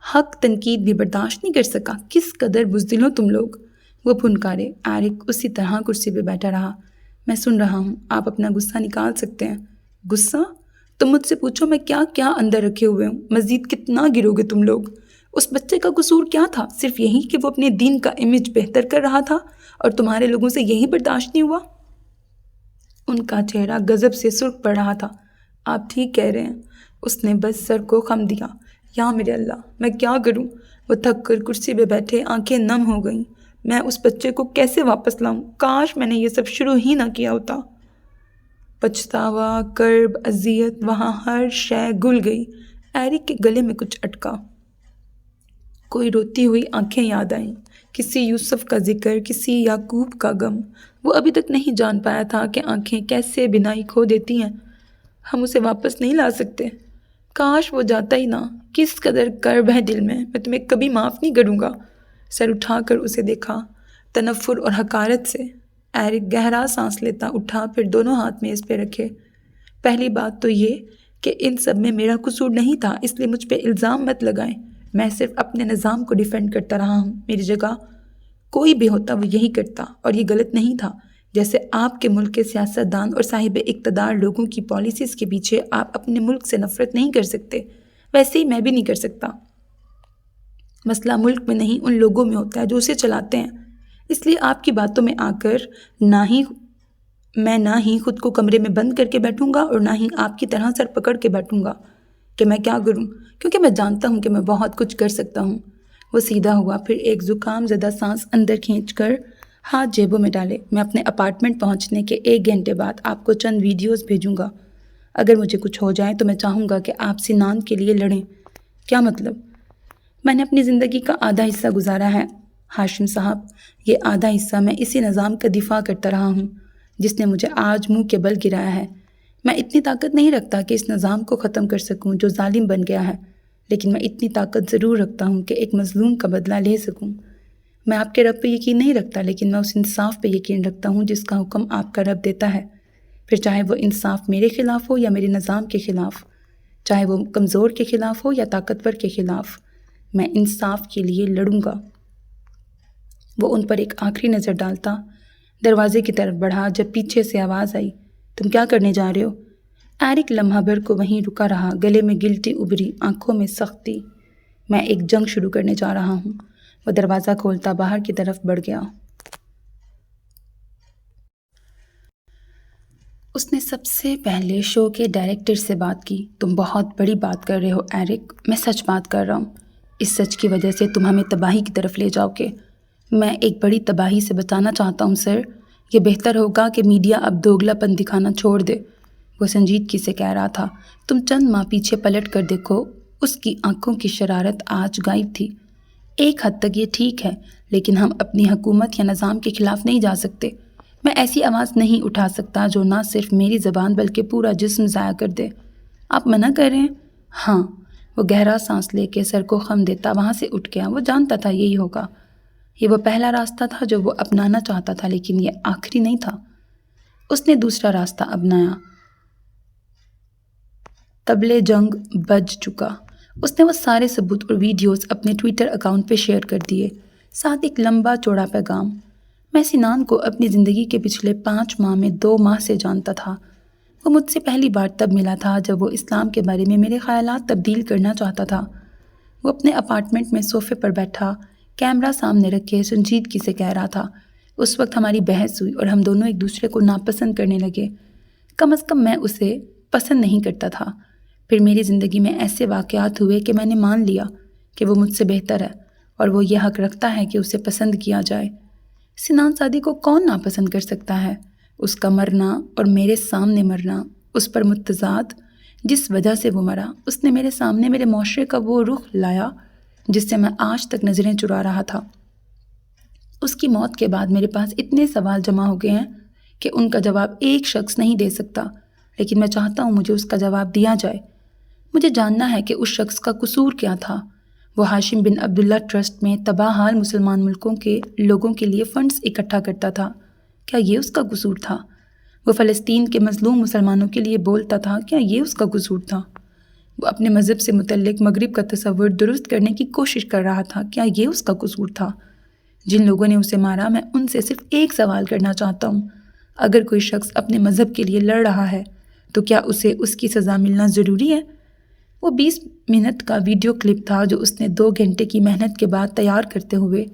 حق تنقید بھی برداشت نہیں کر سکا؟ کس قدر بزدل ہو تم لوگ۔ وہ پھنکارے۔ ایرک اسی طرح کرسی پہ بیٹھا رہا۔ میں سن رہا ہوں، آپ اپنا غصہ نکال سکتے ہیں۔ غصہ؟ تم مجھ سے پوچھو میں کیا کیا اندر رکھے ہوئے ہوں، مزید کتنا گرو گے تم لوگ۔ اس بچے کا قصور کیا تھا؟ صرف یہی کہ وہ اپنے دین کا امیج بہتر کر رہا تھا اور تمہارے لوگوں سے یہی برداشت نہیں ہوا؟ ان کا چہرہ غضب سے سرخ پڑ رہا تھا۔ آپ ٹھیک کہہ رہے ہیں۔ اس نے بس سر کو خم دیا۔ یا میرے اللہ، میں کیا کروں؟ وہ تھک کر کرسی پہ بیٹھے، آنکھیں نم ہو گئیں۔ میں اس بچے کو کیسے واپس لاؤں؟ کاش میں نے یہ سب شروع ہی نہ کیا ہوتا۔ پچھتاوا، کرب، اذیت، وہاں ہر شے گل گئی۔ ایرک کے گلے میں کچھ اٹکا۔ کوئی روتی ہوئی آنکھیں یاد آئیں، کسی یوسف کا ذکر، کسی یعقوب کا غم۔ وہ ابھی تک نہیں جان پایا تھا کہ آنکھیں کیسے بینائی کھو دیتی ہیں۔ ہم اسے واپس نہیں لا سکتے۔ کاش وہ جاتا ہی نہ، کس قدر کرب ہے دل میں تمہیں کبھی معاف نہیں کروں گا۔ سر اٹھا کر اسے دیکھا، تنفر اور حقارت سے۔ ایرک گہرا سانس لیتا اٹھا، پھر دونوں ہاتھ میز پہ رکھے۔ پہلی بات تو یہ کہ ان سب میں میرا قصور نہیں تھا، اس لیے مجھ پہ الزام مت لگائیں۔ میں صرف اپنے نظام کو ڈیفینڈ کرتا رہا ہوں۔ میری جگہ کوئی بھی ہوتا وہ یہی کرتا، اور یہ غلط نہیں تھا۔ جیسے آپ کے ملک کے سیاستدان اور صاحب اقتدار لوگوں کی پالیسیز کے پیچھے آپ اپنے ملک سے نفرت نہیں کر سکتے، ویسے ہی میں بھی نہیں کر سکتا۔ مسئلہ ملک میں نہیں، ان لوگوں میں ہوتا ہے جو اسے چلاتے ہیں۔ اس لیے آپ کی باتوں میں آ کر نہ ہی خود کو کمرے میں بند کر کے بیٹھوں گا، اور نہ ہی آپ کی طرح سر پکڑ کے بیٹھوں گا کہ میں کیا کروں، کیونکہ میں جانتا ہوں کہ میں بہت کچھ کر سکتا ہوں۔ وہ سیدھا ہوا، پھر ایک زکام زدہ سانس اندر کھینچ کر ہاتھ جیبوں میں ڈالے۔ میں اپنے اپارٹمنٹ پہنچنے کے 1 گھنٹے بعد آپ کو چند ویڈیوز بھیجوں گا۔ اگر مجھے کچھ ہو جائے تو میں چاہوں گا کہ آپ سنان کے لیے لڑیں۔ کیا مطلب؟ میں نے اپنی زندگی کا آدھا حصہ گزارا ہے ہاشم صاحب، یہ آدھا حصہ میں اسی نظام کا دفاع کرتا رہا ہوں جس نے مجھے آج منہ کے بل گرایا ہے۔ میں اتنی طاقت نہیں رکھتا کہ اس نظام کو ختم کر سکوں جو ظالم بن گیا ہے، لیکن میں اتنی طاقت ضرور رکھتا ہوں کہ ایک مظلوم کا بدلہ لے سکوں۔ میں آپ کے رب پہ یقین نہیں رکھتا، لیکن میں اس انصاف پہ یقین رکھتا ہوں جس کا حکم آپ کا رب دیتا ہے، پھر چاہے وہ انصاف میرے خلاف ہو یا میرے نظام کے خلاف، چاہے وہ کمزور کے خلاف ہو یا طاقتور کے خلاف، میں انصاف کے لیے لڑوں گا۔ وہ ان پر ایک آخری نظر ڈالتا دروازے کی طرف بڑھا جب پیچھے سے آواز آئی، تم کیا کرنے جا رہے ہو؟ ایرک لمحہ بھر کو وہیں رکا رہا، گلے میں گلٹی ابھری، آنکھوں میں سختی۔ میں ایک جنگ شروع کرنے جا رہا ہوں۔ وہ دروازہ کھولتا باہر کی طرف بڑھ گیا۔ اس نے سب سے پہلے شو کے ڈائریکٹر سے بات کی۔ تم بہت بڑی بات کر رہے ہو ایرک، میں سچ بات کر رہا ہوں۔ اس سچ کی وجہ سے تم ہمیں تباہی کی طرف لے جاؤ گے۔ میں ایک بڑی تباہی سے بچانا چاہتا ہوں سر۔ یہ بہتر ہوگا کہ میڈیا اب دوگلا پن دکھانا چھوڑ دے۔ وہ سنجیدگی سے کہہ رہا تھا۔ تم چند ماہ پیچھے پلٹ کر دیکھو، اس کی آنکھوں کی شرارت آج غائب تھی۔ ایک حد تک یہ ٹھیک ہے، لیکن ہم اپنی حکومت یا نظام کے خلاف نہیں جا سکتے۔ میں ایسی آواز نہیں اٹھا سکتا جو نہ صرف میری زبان بلکہ پورا جسم ضائع کر دے۔ آپ منع کر رہے ہیں؟ ہاں۔ وہ گہرا سانس لے کے سر کو خم دیتا وہاں سے اٹھ گیا۔ وہ جانتا تھا یہی ہوگا۔ یہ وہ پہلا راستہ تھا جو وہ اپنانا چاہتا تھا، لیکن یہ آخری نہیں تھا۔ اس نے دوسرا راستہ اپنایا۔ طبلِ جنگ بج چکا۔ اس نے وہ سارے ثبوت اور ویڈیوز اپنے ٹویٹر اکاؤنٹ پہ شیئر کر دیے، ساتھ ایک لمبا چوڑا پیغام۔ میں سنان کو اپنی زندگی کے پچھلے 5 ماہ میں 2 ماہ سے جانتا تھا۔ وہ مجھ سے پہلی بار تب ملا تھا جب وہ اسلام کے بارے میں میرے خیالات تبدیل کرنا چاہتا تھا۔ وہ اپنے اپارٹمنٹ میں صوفے پر بیٹھا، کیمرہ سامنے رکھے سنجیدگی سے کہہ رہا تھا۔ اس وقت ہماری بحث ہوئی اور ہم دونوں ایک دوسرے کو ناپسند کرنے لگے۔ کم از کم میں اسے پسند نہیں کرتا تھا۔ پھر میری زندگی میں ایسے واقعات ہوئے کہ میں نے مان لیا کہ وہ مجھ سے بہتر ہے اور وہ یہ حق رکھتا ہے کہ اسے پسند کیا جائے۔ سنان سعدی کو کون ناپسند کر سکتا ہے؟ اس کا مرنا اور میرے سامنے مرنا اس پر متضاد، جس وجہ سے وہ مرا۔ اس نے میرے سامنے میرے معاشرے کا وہ رخ لایا جس سے میں آج تک نظریں چرا رہا تھا۔ اس کی موت کے بعد میرے پاس اتنے سوال جمع ہو گئے ہیں کہ ان کا جواب ایک شخص نہیں دے سکتا، لیکن میں چاہتا ہوں مجھے اس کا جواب دیا جائے۔ مجھے جاننا ہے کہ اس شخص کا قصور کیا تھا۔ وہ ہاشم بن عبداللہ ٹرسٹ میں تباہ حال مسلمان ملکوں کے لوگوں کے لیے فنڈز اکٹھا کرتا تھا، کیا یہ اس کا قصور تھا؟ وہ فلسطین کے مظلوم مسلمانوں کے لیے بولتا تھا، کیا یہ اس کا قصور تھا؟ وہ اپنے مذہب سے متعلق مغرب کا تصور درست کرنے کی کوشش کر رہا تھا، کیا یہ اس کا قصور تھا؟ جن لوگوں نے اسے مارا، میں ان سے صرف ایک سوال کرنا چاہتا ہوں۔ اگر کوئی شخص اپنے مذہب کے لیے لڑ رہا ہے تو کیا اسے اس کی سزا ملنا ضروری ہے؟ وہ 20 منٹ کا ویڈیو کلپ تھا جو اس نے 2 گھنٹے کی محنت کے بعد تیار کرتے ہوئے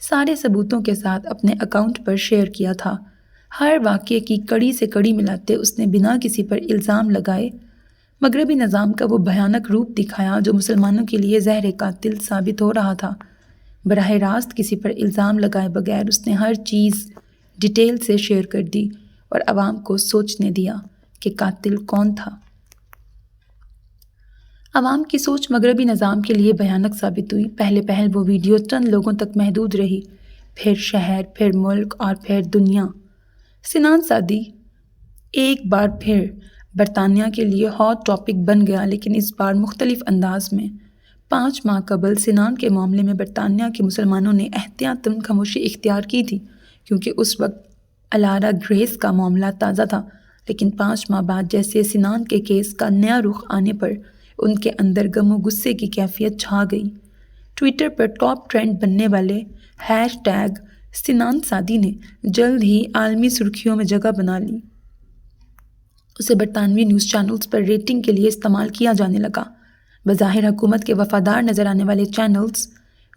سارے ثبوتوں کے ساتھ اپنے اکاؤنٹ پر شیئر کیا تھا۔ ہر واقعے کی کڑی سے کڑی ملاتے اس نے بنا کسی پر الزام لگائے مغربی نظام کا وہ بھیانک روپ دکھایا جو مسلمانوں کے لیے زہر قاتل ثابت ہو رہا تھا۔ براہ راست کسی پر الزام لگائے بغیر اس نے ہر چیز ڈیٹیل سے شیئر کر دی اور عوام کو سوچنے دیا کہ قاتل کون تھا۔ عوام کی سوچ مغربی نظام کے لیے بھیانک ثابت ہوئی۔ پہل وہ ویڈیو چند لوگوں تک محدود رہی، پھر شہر، پھر ملک اور پھر دنیا۔ سنان سعدی ایک بار پھر برطانیہ کے لیے ہاٹ ٹاپک بن گیا، لیکن اس بار مختلف انداز میں۔ 5 ماہ قبل سنان کے معاملے میں برطانیہ کے مسلمانوں نے احتیاطاً خاموشی اختیار کی تھی کیونکہ اس وقت الارا گریس کا معاملہ تازہ تھا، لیکن 5 ماہ بعد جیسے سنان کے کیس کا نیا رخ آنے پر ان کے اندر غم و غصے کی کیفیت چھا گئی۔ ٹویٹر پر ٹاپ ٹرینڈ بننے والے ہیش ٹیگ سنان سادی نے جلد ہی عالمی سرخیوں میں جگہ بنا لی۔ اسے برطانوی نیوز چینلز پر ریٹنگ کے لیے استعمال کیا جانے لگا۔ بظاہر حکومت کے وفادار نظر آنے والے چینلز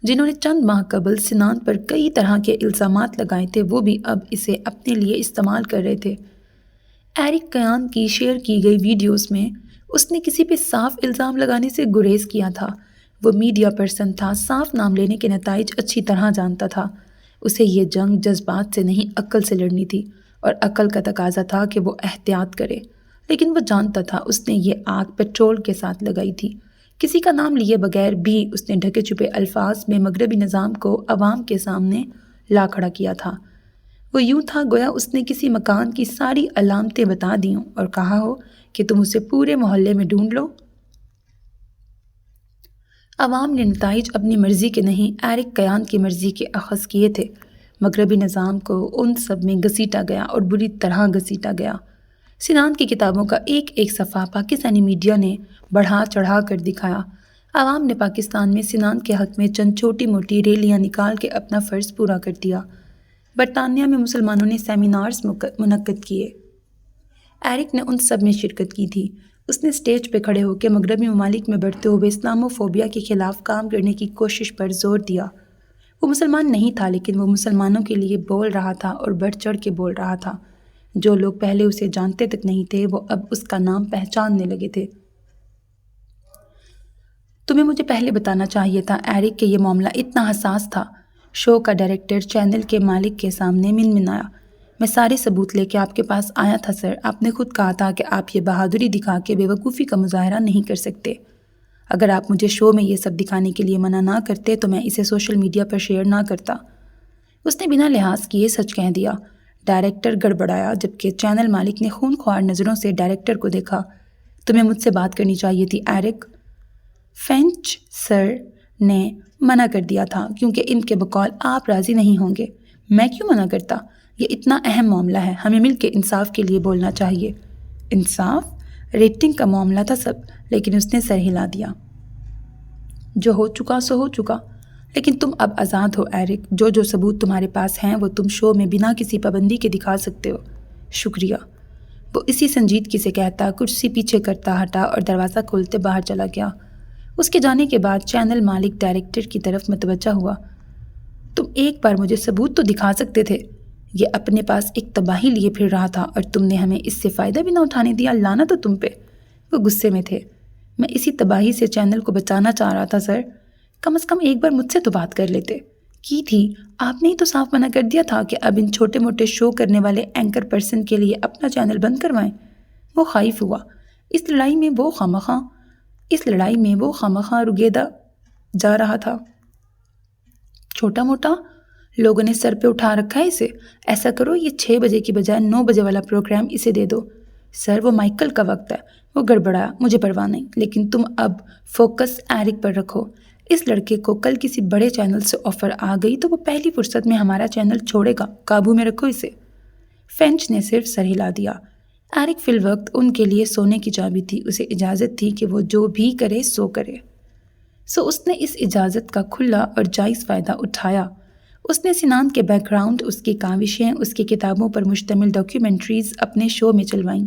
جنہوں نے چند ماہ قبل سنان پر کئی طرح کے الزامات لگائے تھے، وہ بھی اب اسے اپنے لیے استعمال کر رہے تھے۔ ایرک کیان کی شیئر کی گئی ویڈیوز میں اس نے کسی پہ صاف الزام لگانے سے گریز کیا تھا۔ وہ میڈیا پرسن تھا، صاف نام لینے کے نتائج اچھی طرح جانتا تھا۔ اسے یہ جنگ جذبات سے نہیں عقل سے لڑنی تھی، اور عقل کا تقاضا تھا کہ وہ احتیاط کرے، لیکن وہ جانتا تھا اس نے یہ آگ پیٹرول کے ساتھ لگائی تھی۔ کسی کا نام لیے بغیر بھی اس نے ڈھکے چھپے الفاظ میں مغربی نظام کو عوام کے سامنے لا کھڑا کیا تھا۔ وہ یوں تھا گویا اس نے کسی مکان کی ساری علامتیں بتا دی ہوں اور کہا ہو کہ تم اسے پورے محلے میں ڈھونڈ لو۔ عوام نے نتائج اپنی مرضی کے نہیں، ایرک کیان کی مرضی کے اخذ کیے تھے۔ مغربی نظام کو ان سب میں گھسیٹا گیا اور بری طرح گھسیٹا گیا۔ سنان کی کتابوں کا ایک ایک صفحہ پاکستانی میڈیا نے بڑھا چڑھا کر دکھایا۔ عوام نے پاکستان میں سنان کے حق میں چند چھوٹی موٹی ریلیاں نکال کے اپنا فرض پورا کر دیا۔ برطانیہ میں مسلمانوں نے سیمینارز منعقد کیے۔ ایرک نے ان سب میں شرکت کی تھی۔ اس نے اسٹیج پہ کھڑے ہو کے مغربی ممالک میں بڑھتے ہوئے اسلامو فوبیا کے خلاف کام کرنے کی کوشش پر زور دیا۔ وہ مسلمان نہیں تھا، لیکن وہ مسلمانوں کے لیے بول رہا تھا اور بڑھ چڑھ کے بول رہا تھا۔ جو لوگ پہلے اسے جانتے تک نہیں تھے، وہ اب اس کا نام پہچاننے لگے تھے۔ تمہیں مجھے پہلے بتانا چاہیے تھا ایرک کہ یہ معاملہ اتنا حساس تھا، شو کا ڈائریکٹر چینل کے مالک کے سامنے منمنایا۔ میں سارے ثبوت لے کے آپ کے پاس آیا تھا سر۔ آپ نے خود کہا تھا کہ آپ یہ بہادری دکھا کے بے وقوفی کا مظاہرہ نہیں کر سکتے۔ اگر آپ مجھے شو میں یہ سب دکھانے کے لیے منع نہ کرتے تو میں اسے سوشل میڈیا پر شیئر نہ کرتا۔ اس نے بنا لحاظ کیے سچ کہہ دیا۔ ڈائریکٹر گڑبڑایا، جبکہ چینل مالک نے خون خوار نظروں سے ڈائریکٹر کو دیکھا۔ تمہیں مجھ سے بات کرنی چاہیے تھی ایرک۔ فینچ سر نے منع کر دیا تھا کیونکہ ان کے بقول آپ راضی نہیں ہوں گے۔ میں کیوں منع کرتا؟ یہ اتنا اہم معاملہ ہے، ہمیں مل کے انصاف کے لیے بولنا چاہیے۔ انصاف؟ ریٹنگ کا معاملہ تھا سب، لیکن اس نے سر ہلا دیا۔ جو ہو چکا سو ہو چکا، لیکن تم اب آزاد ہو ایرک۔ جو ثبوت تمہارے پاس ہیں وہ تم شو میں بنا کسی پابندی کے دکھا سکتے ہو۔ شکریہ، وہ اسی سنجیدگی سے کہتا کرسی پیچھے کرتا ہٹا اور دروازہ کھولتے باہر چلا گیا۔ اس کے جانے کے بعد چینل مالک ڈائریکٹر کی طرف متوجہ ہوا۔ تم ایک بار مجھے ثبوت تو دکھا سکتے تھے۔ یہ اپنے پاس ایک تباہی لیے پھر رہا تھا اور تم نے ہمیں اس سے فائدہ بھی نہ اٹھانے دیا۔ لعنت ہو تم پہ۔ وہ غصے میں تھے۔ میں اسی تباہی سے چینل کو بچانا چاہ رہا تھا سر۔ کم از کم ایک بار مجھ سے تو بات کر لیتے۔ کی تھی، آپ نے ہی تو صاف منع کر دیا تھا کہ اب ان چھوٹے موٹے شو کرنے والے اینکر پرسن کے لیے اپنا چینل بند کروائیں۔ وہ خائف ہوا۔ اس لڑائی میں وہ خامخواہ رگیدہ جا رہا تھا۔ چھوٹا موٹا لوگوں نے سر پہ اٹھا رکھا ہے اسے۔ ایسا کرو، یہ 6 بجے کی بجائے 9 بجے والا پروگرام اسے دے دو۔ سر وہ مائیکل کا وقت ہے۔ وہ گڑبڑایا۔ مجھے پرواہ نہیں، لیکن تم اب فوکس ایرک پر رکھو۔ اس لڑکے کو کل کسی بڑے چینل سے آفر آ گئی تو وہ پہلی فرصت میں ہمارا چینل چھوڑے گا۔ قابو میں رکھو اسے۔ فینچ نے صرف سر ہلا دیا۔ ایرک فی الوقت ان کے لیے سونے کی چابی تھی۔ اسے اجازت تھی کہ وہ جو بھی کرے سو کرے۔ اس نے اس اجازت کا کھلا اور جائز فائدہ اٹھایا۔ اس نے سنان کے بیک گراؤنڈ، اس کی کاوشیں، اس کی کتابوں پر مشتمل ڈاکیومنٹریز اپنے شو میں چلوائیں۔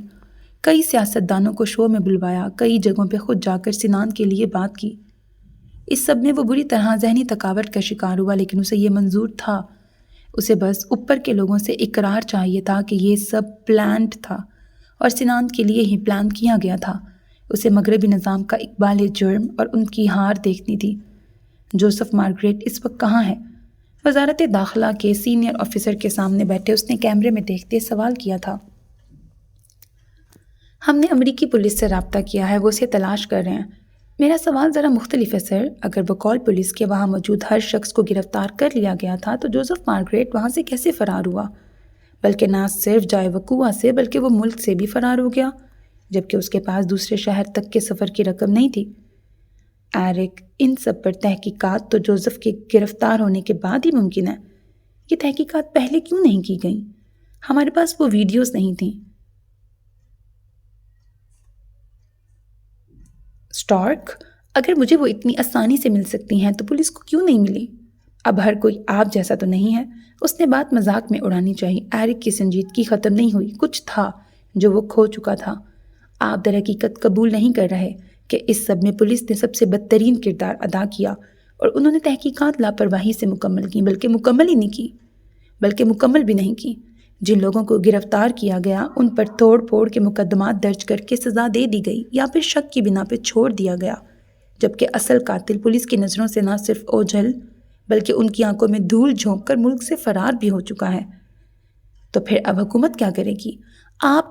کئی سیاستدانوں کو شو میں بلوایا، کئی جگہوں پہ خود جا کر سنان کے لیے بات کی۔ اس سب میں وہ بری طرح ذہنی تھکاوٹ کا شکار ہوا، لیکن اسے یہ منظور تھا۔ اسے بس اوپر کے لوگوں سے اقرار چاہیے تھا کہ یہ سب پلانڈ تھا اور سنان کے لیے ہی پلان کیا گیا تھا۔ اسے مغربی نظام کا اقبال جرم اور ان کی ہار دیکھنی تھی۔ جوزف مارگریٹ اس وقت کہاں ہے؟ وزارت داخلہ کے سینئر آفیسر کے سامنے بیٹھے اس نے کیمرے میں دیکھتے سوال کیا تھا۔ ہم نے امریکی پولیس سے رابطہ کیا ہے، وہ اسے تلاش کر رہے ہیں۔ میرا سوال ذرا مختلف ہے سر۔ اگر بقول پولیس کے وہاں موجود ہر شخص کو گرفتار کر لیا گیا تھا تو جوزف مارگریٹ وہاں سے کیسے فرار ہوا؟ بلکہ نہ صرف جائے وقوع سے بلکہ وہ ملک سے بھی فرار ہو گیا۔ جبکہ اس کے پاس دوسرے شہر تک کے سفر کی رقم نہیں تھی؟ ایرک، ان سب پر تحقیقات تو جوزف کے گرفتار ہونے کے بعد ہی ممکن ہے۔ یہ تحقیقات پہلے کیوں نہیں کی گئیں؟ ہمارے پاس وہ ویڈیوز نہیں تھیں۔ اسٹارک، اگر مجھے وہ اتنی آسانی سے مل سکتی ہیں تو پولیس کو کیوں نہیں ملی؟ اب ہر کوئی آپ جیسا تو نہیں ہے۔ اس نے بات مذاق میں اڑانی چاہی۔ ایرک کی سنجیدگی ختم نہیں ہوئی۔ کچھ تھا جو وہ کھو چکا تھا۔ آپ در حقیقت قبول نہیں کر رہے کہ اس سب میں پولیس نے سب سے بدترین کردار ادا کیا، اور انہوں نے تحقیقات لاپرواہی سے مکمل کی، بلکہ مکمل بھی نہیں کی۔ جن لوگوں کو گرفتار کیا گیا ان پر توڑ پھوڑ کے مقدمات درج کر کے سزا دے دی گئی، یا پھر شک کی بنا پہ چھوڑ دیا گیا، جبکہ اصل قاتل پولیس کی نظروں سے نہ صرف اوجھل بلکہ ان کی آنکھوں میں دھول جھونک کر ملک سے فرار بھی ہو چکا ہے۔ تو پھر اب حکومت کیا کرے گی؟ آپ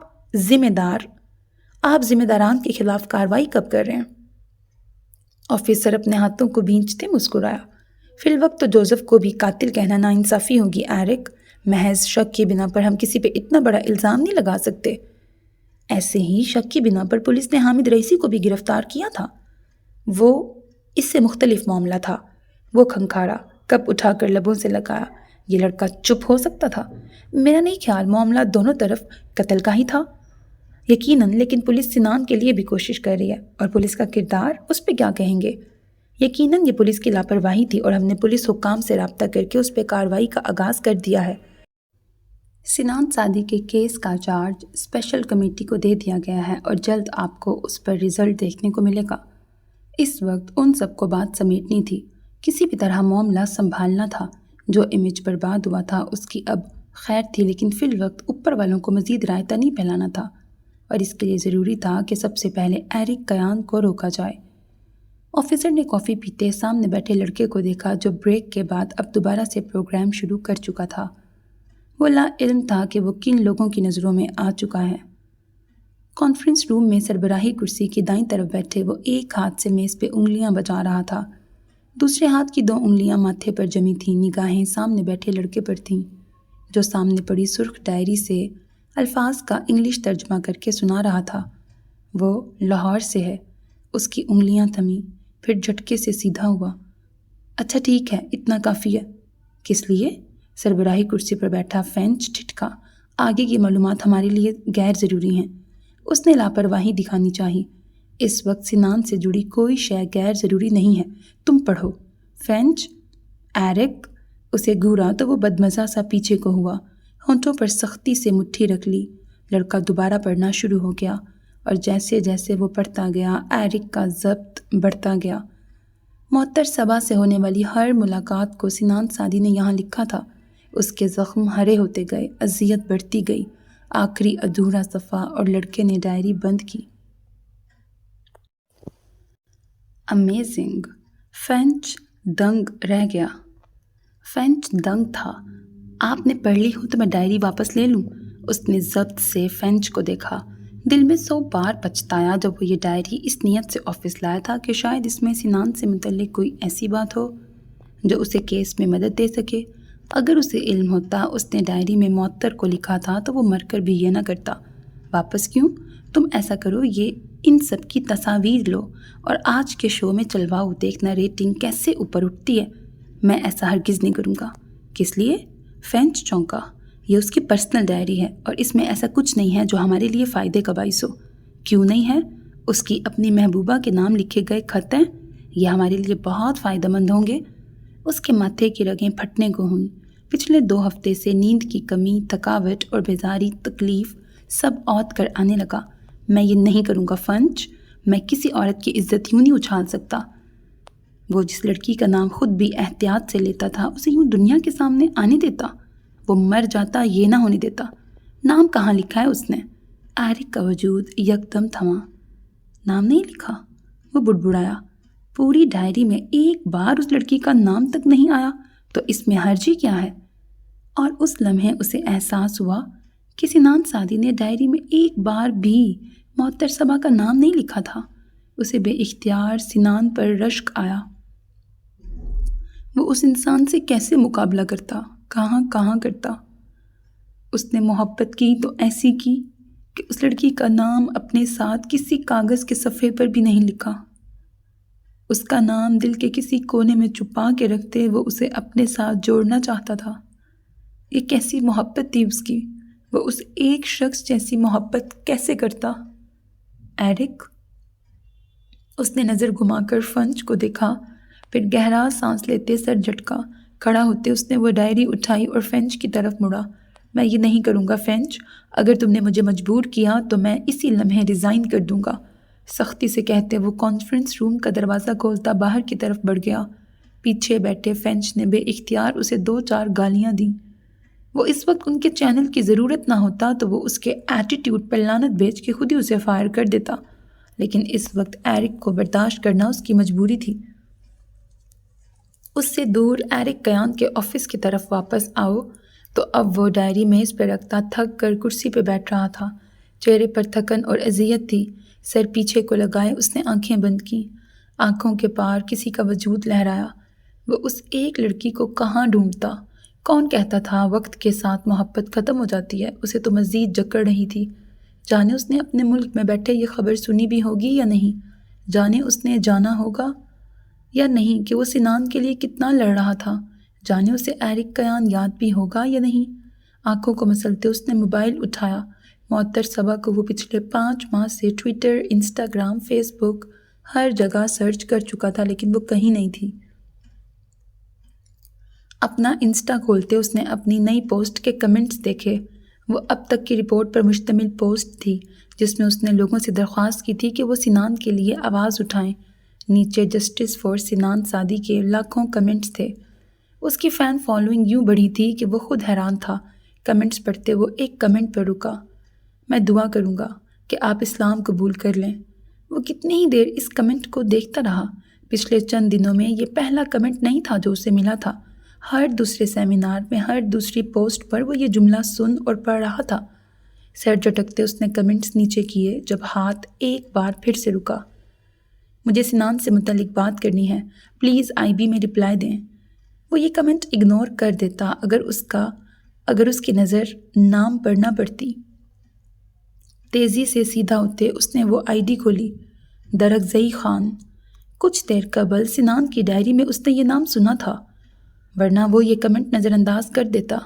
ذمہ داران کے خلاف کارروائی کب کر رہے ہیں؟ آفیسر اپنے ہاتھوں کو بھینچتے مسکرایا۔ فی الوقت تو جوزف کو بھی قاتل کہنا ناانصافی ہوگی ایرک۔ محض شک کی بنا پر ہم کسی پہ اتنا بڑا الزام نہیں لگا سکتے۔ ایسے ہی شک کی بنا پر پولیس نے حامد رئیسی کو بھی گرفتار کیا تھا۔ وہ اس سے مختلف معاملہ تھا۔ وہ کھنکھارا، کپ اٹھا کر لبوں سے لگایا۔ یہ لڑکا چپ ہو سکتا تھا؟ میرا نہیں خیال، معاملہ دونوں طرف قتل کا ہی تھا۔ یقیناً، لیکن پولیس سنان کے لیے بھی کوشش کر رہی ہے، اور پولیس کا کردار، اس پہ کیا کہیں گے؟ یقیناً یہ پولیس کی لاپرواہی تھی، اور ہم نے پولیس حکام سے رابطہ کر کے اس پہ کارروائی کا آغاز کر دیا ہے۔ سنان سعدی کے کیس کا چارج اسپیشل کمیٹی کو دے دیا گیا ہے، اور جلد آپ کو اس پر رزلٹ دیکھنے کو ملے گا۔ اس وقت ان سب کو بات سمیٹنی تھی، کسی بھی طرح معاملہ سنبھالنا تھا۔ جو امیج برباد ہوا تھا اس کی اب خیر تھی، لیکن فی الوقت اوپر والوں کو مزید رائتا نہیں پھیلانا تھا، اور اس کے لیے ضروری تھا کہ سب سے پہلے ایرک قیان کو روکا جائے۔ آفیسر نے کافی پیتے سامنے بیٹھے لڑکے کو دیکھا، جو بریک کے بعد اب دوبارہ سے پروگرام شروع کر چکا تھا۔ وہ لا علم تھا کہ وہ کن لوگوں کی نظروں میں آ چکا ہے۔ کانفرنس روم میں سربراہی کرسی کی دائیں طرف بیٹھے وہ ایک ہاتھ سے میز پہ انگلیاں بجا رہا تھا، دوسرے ہاتھ کی 2 انگلیاں ماتھے پر جمی تھیں۔ نگاہیں سامنے بیٹھے لڑکے پر تھیں، جو سامنے پڑی سرخ ڈائری سے الفاظ کا انگلش ترجمہ کر کے سنا رہا تھا۔ وہ لاہور سے ہے۔ اس کی انگلیاں تھمیں، پھر جھٹکے سے سیدھا ہوا۔ اچھا ٹھیک ہے، اتنا کافی ہے۔ کس لیے؟ سربراہی کرسی پر بیٹھا فینچ ٹھٹکا۔ آگے کی معلومات ہمارے لیے غیر ضروری ہیں۔ اس نے لاپرواہی دکھانی چاہی۔ اس وقت سنان سے جڑی کوئی شے غیر ضروری نہیں ہے، تم پڑھو۔ فینچ، ایرک اسے گھورا تو وہ بدمزہ سا پیچھے کو ہوا، ہونٹوں پر سختی سے مٹھی رکھ لی۔ لڑکا دوبارہ پڑھنا شروع ہو گیا، اور جیسے جیسے وہ پڑھتا گیا ایرک کا ضبط بڑھتا گیا۔ معطر صبا سے ہونے والی ہر ملاقات کو سنان سعدی نے یہاں لکھا تھا۔ اس کے زخم ہرے ہوتے گئے، اذیت بڑھتی گئی۔ آخری ادھورا صفحہ، اور لڑکے نے ڈائری بند کی۔ امیزنگ! فینچ دنگ رہ گیا۔ فینچ دنگ تھا۔ آپ نے پڑھ لی ہو تو میں ڈائری واپس لے لوں؟ اس نے ضبط سے فینچ کو دیکھا۔ دل میں 100 بار پچھتایا جب وہ یہ ڈائری اس نیت سے آفس لایا تھا کہ شاید اس میں سنان سے متعلق کوئی ایسی بات ہو جو اسے کیس میں مدد دے سکے۔ اگر اسے علم ہوتا اس نے ڈائری میں معطر کو لکھا تھا تو وہ مر کر بھی یہ نہ کرتا۔ واپس کیوں؟ تم ایسا کرو، یہ ان سب کی تصاویر لو اور آج کے شو میں چلواؤ، دیکھنا ریٹنگ کیسے اوپر اٹھتی ہے۔ میں ایسا ہرگز نہیں کروں گا۔ کس لیے؟ فینچ چونکا۔ یہ اس کی پرسنل ڈائری ہے، اور اس میں ایسا کچھ نہیں ہے جو ہمارے لیے فائدے کا باعث ہو۔ کیوں نہیں ہے؟ اس کی اپنی محبوبہ کے نام لکھے گئے خط ہیں، یہ ہمارے لیے بہت فائدہ مند ہوں گے۔ اس کے ماتھے کی رگیں پھٹنے کو ہوئیں۔ پچھلے 2 ہفتے سے نیند کی کمی، تھکاوٹ اور بیزاری تکلیف سب عود کر آنے لگا۔ میں یہ نہیں کروں گا فینچ۔ میں کسی عورت کی عزت یوں نہیں اچھال سکتا۔ وہ جس لڑکی کا نام خود بھی احتیاط سے لیتا تھا اسے یوں دنیا کے سامنے آنے دیتا؟ وہ مر جاتا، یہ نہ ہونے دیتا۔ نام کہاں لکھا ہے اس نے؟ ایرک کا وجود یکدم تھما۔ نام نہیں لکھا؟ وہ بڑبڑایا۔ پوری ڈائری میں ایک بار اس لڑکی کا نام تک نہیں آیا تو اس میں حرجی کیا ہے؟ اور اس لمحے اسے احساس ہوا کہ سنان سعدی نے ڈائری میں ایک بار بھی معطر صبا کا نام نہیں لکھا تھا۔ اسے بے اختیار سنان پر رشک آیا۔ وہ اس انسان سے کیسے مقابلہ کرتا، کہاں کرتا؟ اس نے محبت کی تو ایسی کی کہ اس لڑکی کا نام اپنے ساتھ کسی کاغذ کے صفحے پر بھی نہیں لکھا۔ اس کا نام دل کے کسی کونے میں چھپا کے رکھتے وہ اسے اپنے ساتھ جوڑنا چاہتا تھا۔ یہ کیسی محبت تھی اس کی، وہ اس ایک شخص جیسی محبت کیسے کرتا؟ ایرک؟ اس نے نظر گھما کر فنچ کو دیکھا، پھر گہرا سانس لیتے سر جھٹکا۔ کھڑا ہوتے اس نے وہ ڈائری اٹھائی اور فینچ کی طرف مڑا۔ میں یہ نہیں کروں گا فینچ، اگر تم نے مجھے مجبور کیا تو میں اسی لمحے ریزائن کر دوں گا، سختی سے کہتے وہ کانفرنس روم کا دروازہ کھولتا باہر کی طرف بڑھ گیا۔ پیچھے بیٹھے فینچ نے بے اختیار اسے 2-4 گالیاں دیں۔ وہ اس وقت ان کے چینل کی ضرورت نہ ہوتا تو وہ اس کے ایٹیٹیوڈ پر لعنت بھیج کے خود ہی اسے فائر کر دیتا، لیکن اس وقت ایرک کو برداشت کرنا اس کی مجبوری تھی۔ اس سے دور ایرک کیان کے آفس کی طرف واپس آؤ تو اب وہ ڈائری میز پہ رکھتا تھک کر کرسی پہ بیٹھ رہا تھا۔ چہرے پر تھکن اور اذیت تھی، سر پیچھے کو لگائے اس نے آنکھیں بند کی، آنکھوں کے پار کسی کا وجود لہرایا۔ وہ اس ایک لڑکی کو کہاں ڈھونڈتا؟ کون کہتا تھا وقت کے ساتھ محبت ختم ہو جاتی ہے؟ اسے تو مزید جکڑ رہی تھی۔ جانے اس نے اپنے ملک میں بیٹھے یہ خبر سنی بھی ہوگی یا نہیں، جانے اس نے جانا ہوگا یا نہیں کہ وہ سنان کے لیے کتنا لڑ رہا تھا، جانے اسے ایرک کیان یاد بھی ہوگا یا نہیں۔ آنکھوں کو مسلتے اس نے موبائل اٹھایا۔ معطر صبا کو وہ پچھلے 5 ماہ سے ٹویٹر، انسٹاگرام، فیس بک ہر جگہ سرچ کر چکا تھا، لیکن وہ کہیں نہیں تھی۔ اپنا انسٹا کھولتے اس نے اپنی نئی پوسٹ کے کمنٹس دیکھے۔ وہ اب تک کی رپورٹ پر مشتمل پوسٹ تھی جس میں اس نے لوگوں سے درخواست کی تھی کہ وہ سنان کے لیے آواز اٹھائیں۔ نیچے جسٹس فار سنان سادی کے لاکھوں کمنٹس تھے۔ اس کی فین فالوئنگ یوں بڑھی تھی کہ وہ خود حیران تھا۔ کمنٹس پڑھتے وہ ایک کمنٹ پر رکا، میں دعا کروں گا کہ آپ اسلام قبول کر لیں۔ وہ کتنی ہی دیر اس کمنٹ کو دیکھتا رہا۔ پچھلے چند دنوں میں یہ پہلا کمنٹ نہیں تھا جو اسے ملا تھا۔ ہر دوسرے سیمینار میں، ہر دوسری پوسٹ پر وہ یہ جملہ سن اور پڑھ رہا تھا۔ سر جھٹکتے اس نے کمنٹس نیچے کیے جب ہاتھ ایک بار پھر سے رکا۔ مجھے سنان سے متعلق بات کرنی ہے، پلیز آئی بی میں رپلائی دیں۔ وہ یہ کمنٹ اگنور کر دیتا اگر اس کی نظر نام پر نہ پڑتی۔ تیزی سے سیدھا ہوتے اس نے وہ آئی ڈی کھولی، درخزئی خان۔ کچھ دیر قبل سنان کی ڈائری میں اس نے یہ نام سنا تھا، ورنہ وہ یہ کمنٹ نظر انداز کر دیتا۔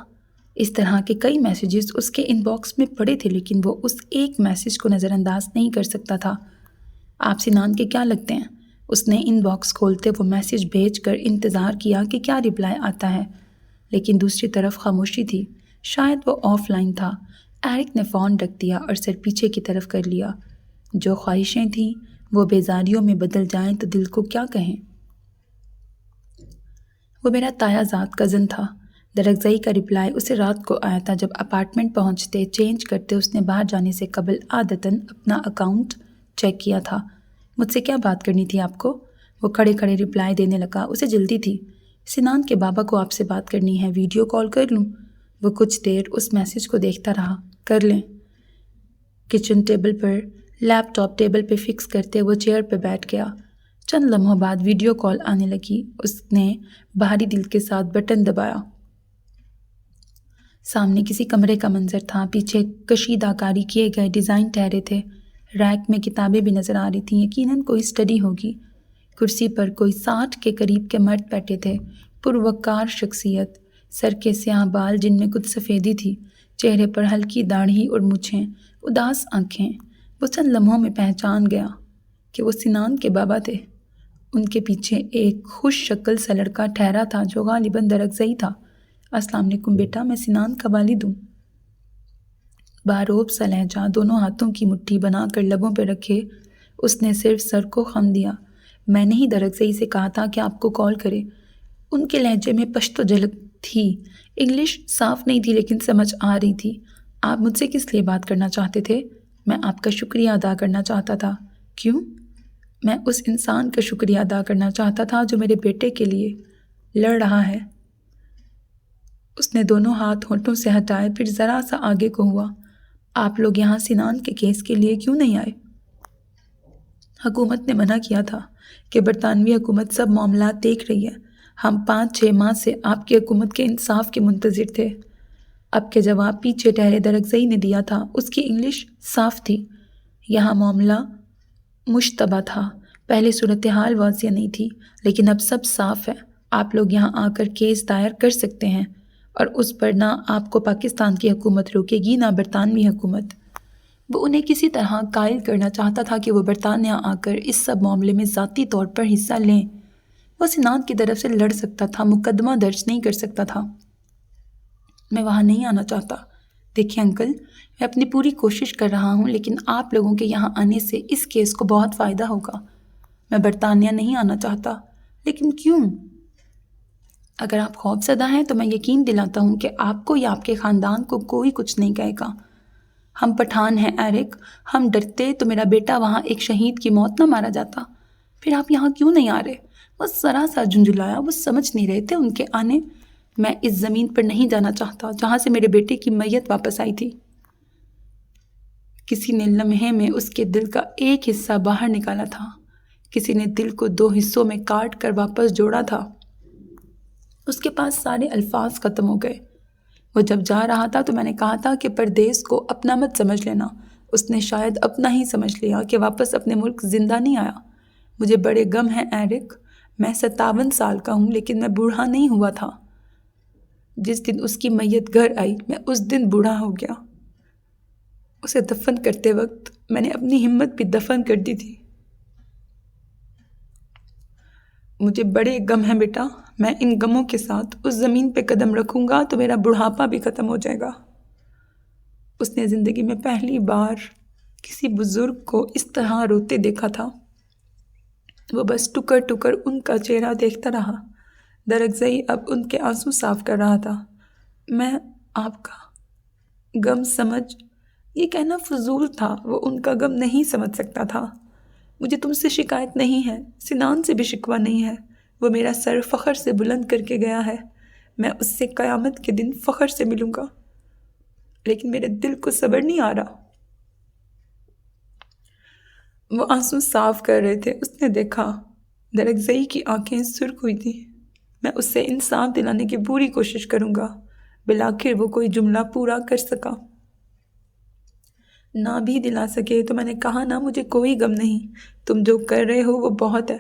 اس طرح کے کئی میسیجز اس کے ان باکس میں پڑے تھے، لیکن وہ اس ایک میسیج کو نظر انداز نہیں کر سکتا تھا۔ آپ سنان کے کیا لگتے ہیں؟ اس نے ان باکس کھولتے وہ میسیج بھیج کر انتظار کیا کہ کیا رپلائی آتا ہے، لیکن دوسری طرف خاموشی تھی۔ شاید وہ آف لائن تھا۔ ایرک نے فون رکھ دیا اور سر پیچھے کی طرف کر لیا۔ جو خواہشیں تھیں وہ بیزاریوں میں بدل جائیں تو دل کو کیا کہیں۔ وہ میرا تایا زاد کزن تھا۔ درخزئی کا رپلائی اسے رات کو آیا تھا۔ جب اپارٹمنٹ پہنچتے چینج کرتے اس نے باہر جانے سے قبل عادتاً اپنا اکاؤنٹ چیک کیا تھا۔ مجھ سے کیا بات کرنی تھی آپ کو؟ وہ کھڑے کھڑے رپلائی دینے لگا۔ اسے جلدی تھی۔ سنان کے بابا کو آپ سے بات کرنی ہے، ویڈیو کال کر لوں؟ وہ کچھ دیر اس میسیج کو دیکھتا رہا۔ کر لیں۔ کچن ٹیبل پر لیپ ٹاپ ٹیبل پہ فکس کرتے وہ چیئر پہ بیٹھ گیا۔ چند لمحوں بعد ویڈیو کال آنے لگی۔ اس نے بھاری دل کے ساتھ بٹن دبایا۔ سامنے کسی کمرے کا منظر تھا۔ پیچھے کشیدہ کاری کیے گئے ڈیزائن ٹھہرے تھے۔ ریک میں کتابیں بھی نظر آ رہی تھیں، یقیناً کوئی اسٹڈی ہوگی۔ کرسی پر کوئی 60 کے قریب کے مرد بیٹھے تھے، پروقار شخصیت، سر کے سیاہ بال جن میں کچھ سفیدی تھی، چہرے پر ہلکی داڑھی اور مونچھیں، اداس آنکھیں۔ وہ چند لمحوں میں پہچان گیا کہ وہ سنان کے بابا تھے۔ ان کے پیچھے ایک خوش شکل سا لڑکا ٹھہرا تھا جو غالباً درخزئی تھا۔ السلام علیکم بیٹا، میں سنان کا والد ہوں۔ باروب سا لہجہ، دونوں ہاتھوں کی مٹھی بنا کر لبوں پہ رکھے اس نے صرف سر کو خم دیا۔ میں نے ہی درخزئی سے کہا تھا کہ آپ کو کال کرے۔ ان کے لہجے میں پشتو جھلک تھی۔ انگلش صاف نہیں تھی لیکن سمجھ آ رہی تھی۔ آپ مجھ سے کس لیے بات کرنا چاہتے تھے؟ میں آپ کا شکریہ ادا کرنا چاہتا تھا۔ کیوں؟ میں اس انسان کا شکریہ ادا کرنا چاہتا تھا جو میرے بیٹے کے لیے لڑ رہا ہے۔ اس نے دونوں ہاتھ ہونٹوں سے ہٹائے، پھر ذرا سا آگے کو ہوا۔ آپ لوگ یہاں سنان کے کیس کے لیے کیوں نہیں آئے؟ حکومت نے منع کیا تھا کہ برطانوی حکومت سب معاملات دیکھ رہی ہے۔ ہم 5-6 ماہ سے آپ کی حکومت کے انصاف کے منتظر تھے۔ اب کے جواب پیچھے ٹہرے درگزئی نے دیا تھا۔ اس کی انگلش صاف تھی۔ یہاں معاملہ مشتبہ تھا۔ پہلے صورتحال واضح نہیں تھی، لیکن اب سب صاف ہے۔ آپ لوگ یہاں آ کر کیس دائر کر سکتے ہیں، اور اس پر نہ آپ کو پاکستان کی حکومت روکے گی نہ برطانوی حکومت۔ وہ انہیں کسی طرح قائل کرنا چاہتا تھا کہ وہ برطانیہ آ کر اس سب معاملے میں ذاتی طور پر حصہ لیں۔ وہ سنان کی طرف سے لڑ سکتا تھا، مقدمہ درج نہیں کر سکتا تھا۔ میں وہاں نہیں آنا چاہتا۔ دیکھیں انکل، میں اپنی پوری کوشش کر رہا ہوں، لیکن آپ لوگوں کے یہاں آنے سے اس کیس کو بہت فائدہ ہوگا۔ میں برطانیہ نہیں آنا چاہتا۔ لیکن کیوں؟ اگر آپ خوف زدہ ہیں تو میں یقین دلاتا ہوں کہ آپ کو یا آپ کے خاندان کو کوئی کچھ نہیں کہے گا۔ ہم پٹھان ہیں ایرک، ہم ڈرتے تو میرا بیٹا وہاں ایک شہید کی موت نہ مارا جاتا۔ پھر آپ یہاں کیوں نہیں آ رہے؟ وہ ذرا سا جھنجھلایا۔ وہ سمجھ نہیں رہے تھے ان کے آنے۔ میں اس زمین پر نہیں جانا چاہتا جہاں سے میرے بیٹے کی میت واپس آئی تھی۔ کسی نے لمحے میں اس کے دل کا ایک حصہ باہر نکالا تھا، کسی نے دل کو 2 حصوں میں کاٹ کر واپس جوڑا تھا۔ اس کے پاس سارے الفاظ ختم ہو گئے۔ وہ جب جا رہا تھا تو میں نے کہا تھا کہ پردیس کو اپنا مت سمجھ لینا۔ اس نے شاید اپنا ہی سمجھ لیا کہ واپس اپنے ملک زندہ نہیں آیا۔ مجھے بڑے غم ہیں ایرک۔ میں 57 سال کا ہوں، لیکن میں بوڑھا نہیں ہوا تھا۔ جس دن اس کی میت گھر آئی، میں اس دن بوڑھا ہو گیا۔ اسے دفن کرتے وقت میں نے اپنی ہمت بھی دفن کر دی تھی۔ مجھے بڑے غم ہیں بیٹا۔ میں ان غموں کے ساتھ اس زمین پہ قدم رکھوں گا تو میرا بڑھاپا بھی ختم ہو جائے گا۔ اس نے زندگی میں پہلی بار کسی بزرگ کو اس طرح روتے دیکھا تھا۔ وہ بس ٹکر ٹکر ان کا چہرہ دیکھتا رہا۔ درگزئی اب ان کے آنسو صاف کر رہا تھا۔ میں آپ کا غم سمجھ، یہ کہنا فضول تھا۔ وہ ان کا غم نہیں سمجھ سکتا تھا۔ مجھے تم سے شکایت نہیں ہے، سنان سے بھی شکوہ نہیں ہے۔ وہ میرا سر فخر سے بلند کر کے گیا ہے۔ میں اس سے قیامت کے دن فخر سے ملوں گا، لیکن میرے دل کو صبر نہیں آ رہا۔ وہ آنسو صاف کر رہے تھے۔ اس نے دیکھا درگزئی کی آنکھیں سرخ ہوئی تھیں۔ میں اس سے انصاف دلانے کی پوری کوشش کروں گا۔ بالآخر وہ کوئی جملہ پورا کر سکا۔ نہ بھی دلا سکے تو میں نے کہا نا، مجھے کوئی غم نہیں۔ تم جو کر رہے ہو وہ بہت ہے۔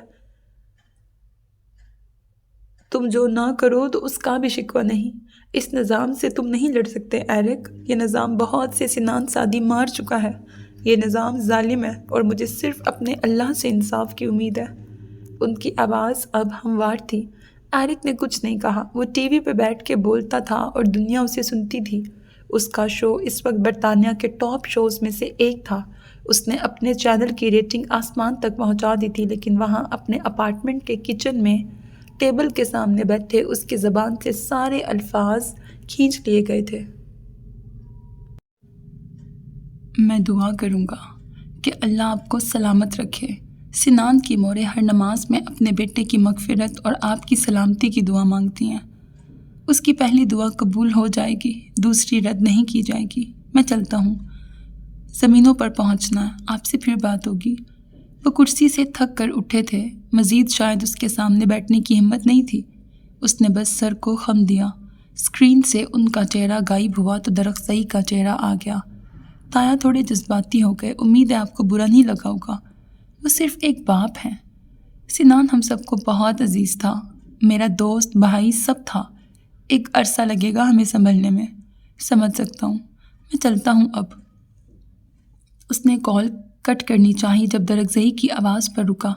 تم جو نہ کرو تو اس کا بھی شکوہ نہیں۔ اس نظام سے تم نہیں لڑ سکتے ایرک۔ یہ نظام بہت سے سنان سادی مار چکا ہے۔ یہ نظام ظالم ہے، اور مجھے صرف اپنے اللہ سے انصاف کی امید ہے۔ ان کی آواز اب ہموار تھی۔ ایرک نے کچھ نہیں کہا۔ وہ ٹی وی پہ بیٹھ کے بولتا تھا اور دنیا اسے سنتی تھی۔ اس کا شو اس وقت برطانیہ کے ٹاپ شوز میں سے ایک تھا۔ اس نے اپنے چینل کی ریٹنگ آسمان تک پہنچا دی تھی، لیکن وہاں اپنے اپارٹمنٹ کے کچن میں ٹیبل کے سامنے بیٹھے اس کی زبان سے سارے الفاظ کھینچ لیے گئے تھے۔ میں دعا کروں گا کہ اللہ آپ کو سلامت رکھے۔ سنان کی موریں ہر نماز میں اپنے بیٹے کی مغفرت اور آپ کی سلامتی کی دعا مانگتی ہیں۔ اس کی پہلی دعا قبول ہو جائے گی، دوسری رد نہیں کی جائے گی۔ میں چلتا ہوں، زمینوں پر پہنچنا، آپ سے پھر بات ہوگی۔ وہ کرسی سے تھک کر اٹھے تھے، مزید شاید اس کے سامنے بیٹھنے کی ہمت نہیں تھی۔ اس نے بس سر کو خم دیا۔ اسکرین سے ان کا چہرہ غائب ہوا تو درگزئی کا چہرہ آ گیا۔ تایا تھوڑے جذباتی ہو گئے۔ امید ہے آپ کو برا نہیں لگا ہوگا۔ وہ صرف ایک باپ ہیں۔ سنان ہم سب کو بہت عزیز تھا، میرا دوست، بھائی، سب تھا۔ ایک عرصہ لگے گا ہمیں سنبھلنے میں۔ سمجھ سکتا ہوں۔ میں چلتا ہوں اب۔ اس نے کال کٹ کرنی چاہی جب درگزئی کی آواز پر رکا۔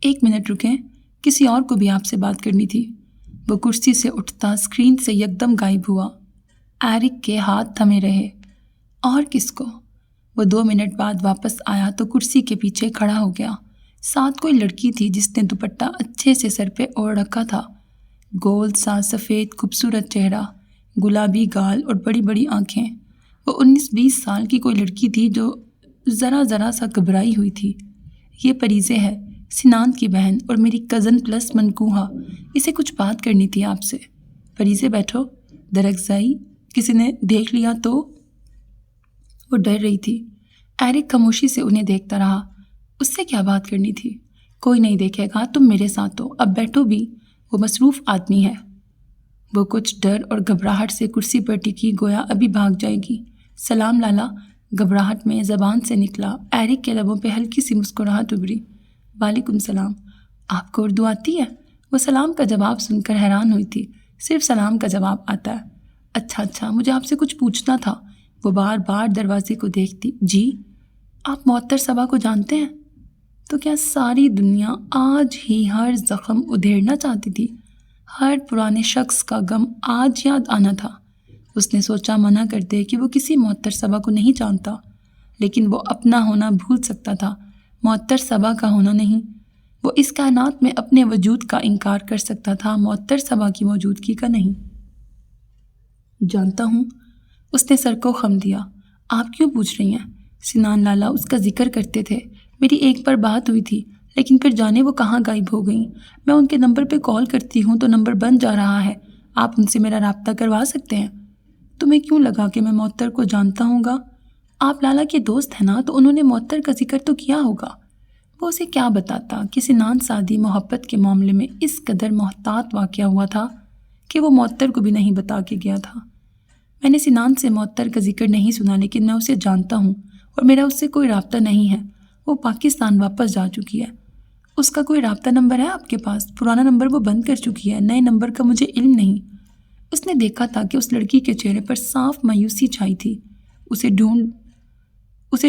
1 منٹ رکیں، کسی اور کو بھی آپ سے بات کرنی تھی۔ وہ کرسی سے اٹھتا اسکرین سے یکدم غائب ہوا۔ ایرک کے ہاتھ تھمے رہے۔ اور کس کو؟ وہ 2 منٹ بعد واپس آیا تو کرسی کے پیچھے کھڑا ہو گیا۔ ساتھ کوئی لڑکی تھی جس نے دوپٹہ اچھے سے سر پہ اوڑھ رکھا تھا۔ گول سا سفید خوبصورت چہرہ، گلابی گال اور بڑی بڑی آنکھیں۔ وہ 19-20 سال کی کوئی لڑکی تھی جو ذرا سا گھبرائی ہوئی تھی۔ یہ پریزے ہے، سنان کی بہن اور میری کزن پلس منکوہا۔ اسے کچھ بات کرنی تھی آپ سے۔ پریزے بیٹھو۔ درگزئی، کسی نے دیکھ لیا تو؟ وہ ڈر رہی تھی۔ ایرک خاموشی سے انہیں دیکھتا رہا۔ اس سے کیا بات کرنی تھی؟ کوئی نہیں دیکھے گا، تم میرے ساتھ ہو، اب بیٹھو بھی۔ وہ مصروف آدمی ہے۔ وہ کچھ ڈر اور گھبراہٹ سے کرسی پر ٹکی گویا ابھی بھاگ جائے گی۔ سلام لالا، گھبراہٹ میں زبان سے نکلا۔ ایرک کے لبوں پہ ہلکی سی مسکراہٹ ابھری۔ وعلیکم السلام، آپ کو اردو آتی ہے؟ وہ سلام کا جواب سن کر حیران ہوئی تھی۔ صرف سلام کا جواب آتا ہے؟ اچھا، مجھے آپ سے کچھ پوچھنا تھا۔ وہ بار بار دروازے کو دیکھتی۔ جی؟ آپ معطر صبا کو جانتے ہیں؟ تو کیا ساری دنیا آج ہی ہر زخم ادھیڑنا چاہتی تھی؟ ہر پرانے شخص کا غم آج یاد آنا تھا۔ اس نے سوچا منع کر دے کہ وہ کسی معطر صبا کو نہیں جانتا، لیکن وہ اپنا ہونا بھول سکتا تھا، معطر صبا کا ہونا نہیں۔ وہ اس کائنات میں اپنے وجود کا انکار کر سکتا تھا، معطر صبا کی موجودگی کا نہیں۔ جانتا ہوں، اس نے سر کو خم دیا۔ آپ کیوں پوچھ رہی ہیں؟ سنان لالا اس کا ذکر کرتے تھے۔ میری ایک بار بات ہوئی تھی، لیکن پھر جانے وہ کہاں غائب ہو گئیں۔ میں ان کے نمبر پہ کال کرتی ہوں تو نمبر بند جا رہا ہے۔ آپ ان سے میرا رابطہ کروا سکتے ہیں؟ تمہیں کیوں لگا کہ میں معطر کو جانتا ہوں گا؟ آپ لالا کے دوست ہیں نا، تو انہوں نے معطر کا ذکر تو کیا ہوگا۔ وہ اسے کیا بتاتا کہ سنان سعدی محبت کے معاملے میں اس قدر محتاط واقع ہوا تھا کہ وہ معطر کو بھی نہیں بتا کے گیا تھا۔ میں نے سنان سے معطر کا ذکر نہیں سنا، لیکن میں اسے جانتا ہوں اور میرا اس سے کوئی رابطہ نہیں ہے۔ وہ پاکستان واپس جا چکی ہے۔ اس کا کوئی رابطہ نمبر ہے آپ کے پاس؟ پرانا نمبر وہ بند کر چکی ہے، نئے نمبر کا مجھے علم نہیں۔ اس نے دیکھا تھا کہ اس لڑکی کے چہرے پر صاف مایوسی چھائی تھی۔ اسے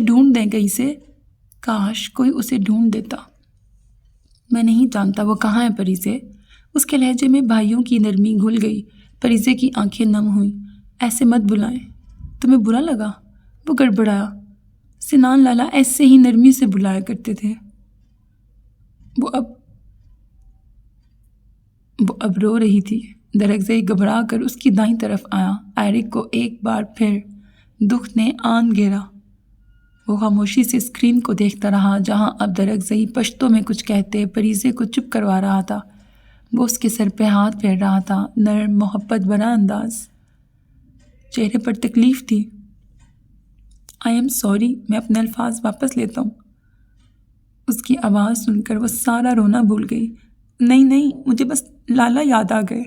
ڈھونڈ دیں کہیں سے، کاش کوئی اسے ڈھونڈ دیتا۔ میں نہیں جانتا وہ کہاں ہے پریزے۔ اس کے لہجے میں بھائیوں کی نرمی گھل گئی۔ پریزے کی آنکھیں نم ہوئیں۔ ایسے مت بلائیں۔ تمہیں برا لگا؟ وہ گڑبڑایا۔ سنان لالا ایسے ہی نرمی سے بلایا کرتے تھے۔ وہ اب رو رہی تھی۔ درگزئی گھبرا کر اس کی دائیں طرف آیا۔ ایرک کو ایک بار پھر دکھ نے آن گھیرا۔ وہ خاموشی سے اسکرین کو دیکھتا رہا، جہاں اب درگزئی پشتو میں کچھ کہتے پریزے کو چپ کروا رہا تھا۔ وہ اس کے سر پہ ہاتھ پھیر رہا تھا، نرم، محبت بھرا انداز، چہرے پر تکلیف تھی۔ آئی ایم سوری، میں اپنے الفاظ واپس لیتا ہوں۔ اس کی آواز سن کر وہ سارا رونا بھول گئی۔ نہیں، مجھے بس لالا یاد آ گئے۔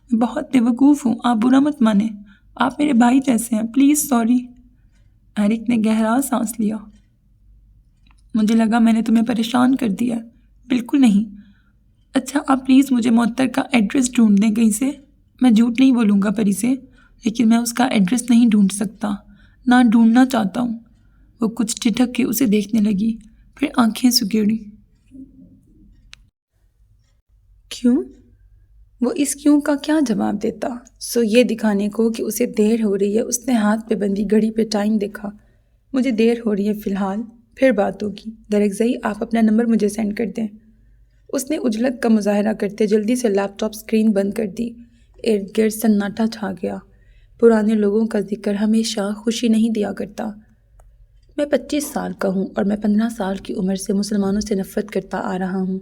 میں بہت بے وقوف ہوں، آپ برا مت مانیں، آپ میرے بھائی جیسے ہیں، پلیز سوری۔ ایرک نے گہرا سانس لیا۔ مجھے لگا میں نے تمہیں پریشان کر دیا۔ بالکل نہیں۔ اچھا، آپ پلیز مجھے معطر کا ایڈریس ڈھونڈ دیں کہیں سے۔ میں جھوٹ نہیں بولوں گا پری سے، لیکن میں اس کا ایڈریس نہیں ڈھونڈ سکتا، نہ ڈھونڈنا چاہتا ہوں۔ وہ کچھ ٹھٹک کے اسے دیکھنے لگی، پھر آنکھیں سکیڑی۔ کیوں؟ وہ اس کیوں کا کیا جواب دیتا؟ سو یہ دکھانے کو کہ اسے دیر ہو رہی ہے، اس نے ہاتھ پہ بندی گھڑی پہ ٹائم دیکھا۔ مجھے دیر ہو رہی ہے فی الحال، پھر بات ہوگی۔ درگزئی آپ اپنا نمبر مجھے سینڈ کر دیں۔ اس نے عجلت کا مظاہرہ کرتے جلدی سے لیپ ٹاپ اسکرین بند کر دی۔ ارد گرد سناٹا چھا گیا۔ پرانے لوگوں کا ذکر ہمیشہ خوشی نہیں دیا کرتا۔ میں 25 سال کا ہوں اور میں 15 سال کی عمر سے مسلمانوں سے نفرت کرتا آ رہا ہوں۔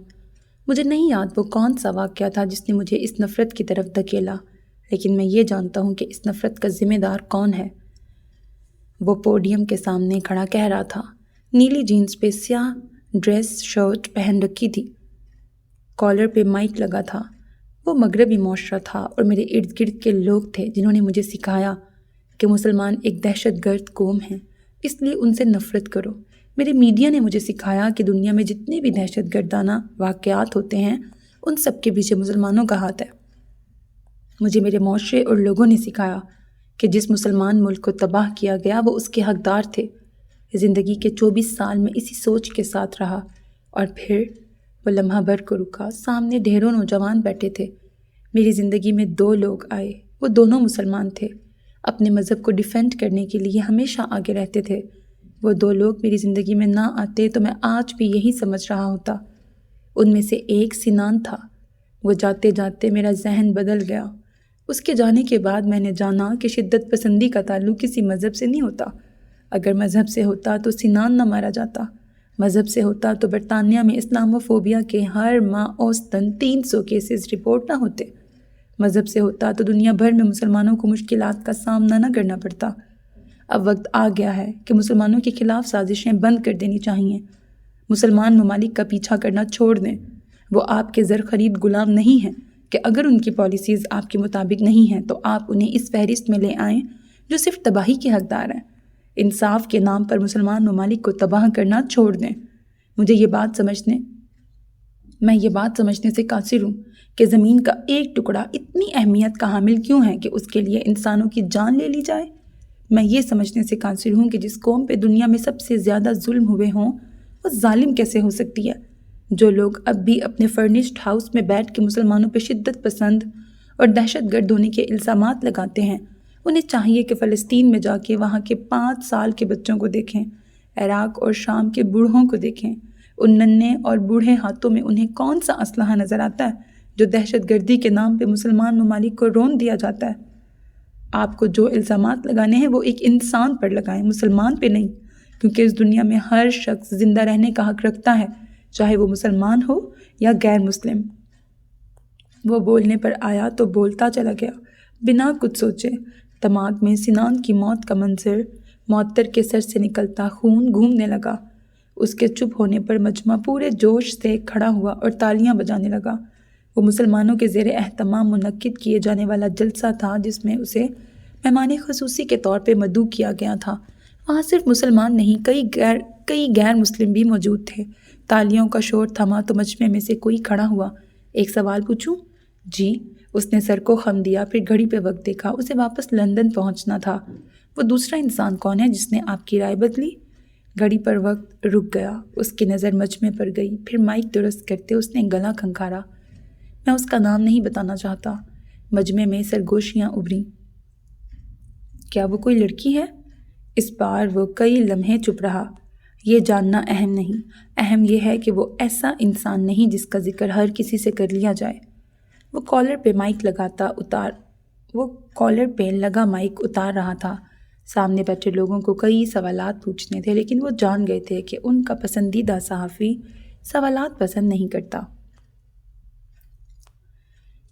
مجھے نہیں یاد وہ کون سا واقعہ تھا جس نے مجھے اس نفرت کی طرف دھکیلا، لیکن میں یہ جانتا ہوں کہ اس نفرت کا ذمہ دار کون ہے۔ وہ پوڈیم کے سامنے کھڑا کہہ رہا تھا۔ نیلی جینز پہ سیاہ ڈریس شرٹ پہن رکھی تھی، کالر پہ مائک لگا تھا۔ وہ مغربی معاشرہ تھا اور میرے ارد گرد کے لوگ تھے جنہوں نے مجھے سکھایا کہ مسلمان ایک دہشت گرد قوم ہیں، اس لیے ان سے نفرت کرو۔ میرے میڈیا نے مجھے سکھایا کہ دنیا میں جتنے بھی دہشت گردانہ واقعات ہوتے ہیں ان سب کے پیچھے مسلمانوں کا ہاتھ ہے۔ مجھے میرے معاشرے اور لوگوں نے سکھایا کہ جس مسلمان ملک کو تباہ کیا گیا وہ اس کے حقدار تھے۔ زندگی کے 24 سال میں اسی سوچ کے ساتھ رہا، اور پھر وہ لمحہ بھر کو رکا۔ سامنے ڈھیروں نوجوان بیٹھے تھے۔ میری زندگی میں 2 لوگ آئے، وہ دونوں مسلمان تھے، اپنے مذہب کو ڈیفینڈ کرنے کے لیے ہمیشہ آگے رہتے تھے۔ وہ 2 لوگ میری زندگی میں نہ آتے تو میں آج بھی یہی سمجھ رہا ہوتا۔ ان میں سے ایک سنان تھا۔ وہ جاتے جاتے میرا ذہن بدل گیا۔ اس کے جانے کے بعد میں نے جانا کہ شدت پسندی کا تعلق کسی مذہب سے نہیں ہوتا۔ اگر مذہب سے ہوتا تو سنان نہ مارا جاتا۔ مذہب سے ہوتا تو برطانیہ میں اسلام و فوبیا کے ہر ماہ اوسطاً 300 کیسز رپورٹ نہ ہوتے۔ مذہب سے ہوتا تو دنیا بھر میں مسلمانوں کو مشکلات کا سامنا نہ کرنا پڑتا۔ اب وقت آ گیا ہے کہ مسلمانوں کے خلاف سازشیں بند کر دینی چاہیے۔ مسلمان ممالک کا پیچھا کرنا چھوڑ دیں۔ وہ آپ کے زر خرید غلام نہیں ہیں۔ کہ اگر ان کی پالیسیز آپ کے مطابق نہیں ہیں تو آپ انہیں اس فہرست میں لے آئیں جو صرف تباہی کے حقدار ہیں۔ انصاف کے نام پر مسلمان ممالک کو تباہ کرنا چھوڑ دیں۔ میں یہ بات سمجھنے سے قاصر ہوں کہ زمین کا ایک ٹکڑا اتنی اہمیت کا حامل کیوں ہے کہ اس کے لیے انسانوں کی جان لے لی جائے۔ میں یہ سمجھنے سے قاصر ہوں کہ جس قوم پہ دنیا میں سب سے زیادہ ظلم ہوئے ہوں وہ ظالم کیسے ہو سکتی ہے۔ جو لوگ اب بھی اپنے فرنشڈ ہاؤس میں بیٹھ کے مسلمانوں پہ شدت پسند اور دہشت گرد ہونے کے الزامات لگاتے ہیں، انہیں چاہیے کہ فلسطین میں جا کے وہاں کے 5 سال کے بچوں کو دیکھیں، عراق اور شام کے بوڑھوں کو دیکھیں۔ ان ننھے اور بوڑھے ہاتھوں میں انہیں کون سا اسلحہ نظر آتا ہے جو دہشت گردی کے نام پہ مسلمان ممالک کو رون دیا جاتا ہے؟ آپ کو جو الزامات لگانے ہیں وہ ایک انسان پر لگائیں، مسلمان پہ نہیں، کیونکہ اس دنیا میں ہر شخص زندہ رہنے کا حق رکھتا ہے، چاہے وہ مسلمان ہو یا غیر مسلم۔ وہ بولنے پر آیا تو بولتا چلا گیا بنا کچھ سوچے۔ دماغ میں سنان کی موت کا منظر، معطر کے سر سے نکلتا خون گھومنے لگا۔ اس کے چپ ہونے پر مجمع پورے جوش سے کھڑا ہوا اور تالیاں بجانے لگا۔ وہ مسلمانوں کے زیر اہتمام منعقد کیے جانے والا جلسہ تھا جس میں اسے مہمان خصوصی کے طور پہ مدعو کیا گیا تھا۔ وہاں صرف مسلمان نہیں، کئی غیر مسلم بھی موجود تھے۔ تالیوں کا شور تھما تو مجمع میں سے کوئی کھڑا ہوا۔ ایک سوال پوچھوں؟ جی۔ اس نے سر کو خم دیا، پھر گھڑی پہ وقت دیکھا۔ اسے واپس لندن پہنچنا تھا۔ وہ دوسرا انسان کون ہے جس نے آپ کی رائے بدلی؟ گھڑی پر وقت رک گیا۔ اس کی نظر مجمع پر گئی، پھر مائک درست کرتے اس نے گلا کھنکھارا۔ میں اس کا نام نہیں بتانا چاہتا۔ مجمع میں سرگوشیاں ابھریں۔ کیا وہ کوئی لڑکی ہے؟ اس بار وہ کئی لمحے چپ رہا۔ یہ جاننا اہم نہیں، اہم یہ ہے کہ وہ ایسا انسان نہیں جس کا ذکر ہر کسی سے کر لیا جائے۔ وہ کالر پہ لگا مائک اتار رہا تھا۔ سامنے بیٹھے لوگوں کو کئی سوالات پوچھنے تھے، لیکن وہ جان گئے تھے کہ ان کا پسندیدہ صحافی سوالات پسند نہیں کرتا۔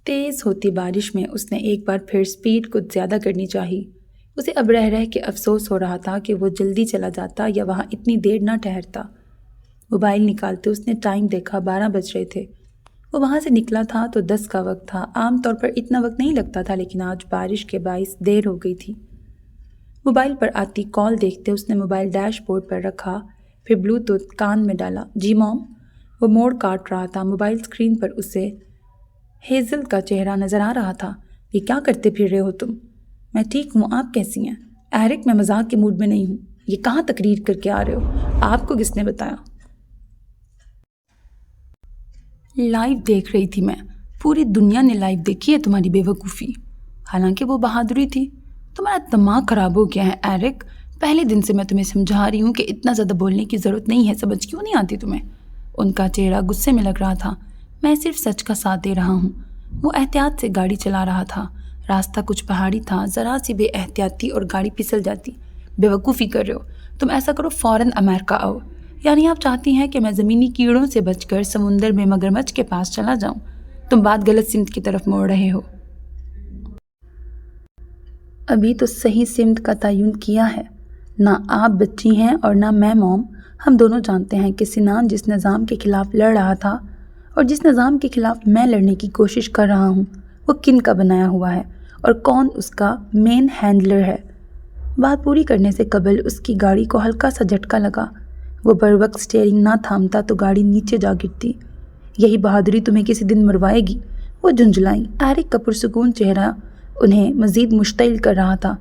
تیز ہوتی بارش میں اس نے ایک بار پھر سپیڈ کچھ زیادہ کرنی چاہی۔ اسے اب رہ کے افسوس ہو رہا تھا کہ وہ جلدی چلا جاتا یا وہاں اتنی دیر نہ ٹھہرتا۔ موبائل نکالتے اس نے ٹائم دیکھا، 12 بج رہے تھے۔ وہ وہاں سے نکلا تھا تو 10 کا وقت تھا۔ عام طور پر اتنا وقت نہیں لگتا تھا، لیکن آج بارش کے باعث دیر ہو گئی تھی۔ موبائل پر آتی کال دیکھتے اس نے موبائل ڈیش بورڈ پر رکھا، پھر بلوٹوتھ کان میں ڈالا۔ جی موم۔ وہ موڑ کاٹ رہا تھا۔ موبائل اسکرین پر اسے ہیزل کا چہرہ نظر آ رہا تھا۔ یہ کیا کرتے پھر رہے ہو تم؟ میں ٹھیک ہوں، آپ کیسی ہیں؟ ایرک، میں مذاق کے موڈ میں نہیں ہوں۔ یہ کہاں تقریر کر کے آ رہے ہو؟ آپ کو کس نے بتایا؟ لائیو دیکھ رہی تھی میں۔ پوری دنیا نے لائیو دیکھی ہے تمہاری بے وقوفی۔ حالانکہ وہ بہادری تھی۔ تمہارا دماغ خراب ہو گیا ہے ایرک۔ پہلے دن سے میں تمہیں سمجھا رہی ہوں کہ اتنا زیادہ بولنے کی ضرورت نہیں ہے، سمجھ کیوں نہیں آتی تمہیں؟ ان کا چہرہ غصے میں لگ رہا تھا۔ میں صرف سچ کا ساتھ دے رہا ہوں۔ وہ احتیاط سے گاڑی چلا رہا تھا۔ راستہ کچھ پہاڑی تھا، ذرا سی بے احتیاطی اور گاڑی پھسل جاتی۔ بے وقوفی کر رہے ہو؟ تم ایسا کرو، فوراً امریکہ آؤ۔ یعنی آپ چاہتی ہیں کہ میں زمینی کیڑوں سے بچ کر سمندر میں مگرمچھ کے پاس چلا جاؤں؟ تم بات غلط سمت کی طرف موڑ رہے ہو۔ ابھی تو صحیح سمت کا تعین کیا ہے۔ نہ آپ بچی ہیں اور نہ میں موم۔ ہم دونوں جانتے ہیں کہ سنان جس نظام کے خلاف لڑ رہا تھا اور جس نظام کے خلاف میں لڑنے کی کوشش کر رہا ہوں وہ کن کا بنایا ہوا ہے اور کون اس کا مین ہینڈلر ہے۔ بات پوری کرنے سے قبل اس کی گاڑی کو ہلکا سا جھٹکا لگا۔ وہ بروقت سٹیئرنگ نہ تھامتا تو گاڑی نیچے جا گرتی۔ یہی بہادری تمہیں کسی دن مروائے گی، وہ جھنجھلائیں۔ ایرک کا پرسکون چہرہ انہیں مزید مشتعل کر رہا تھا۔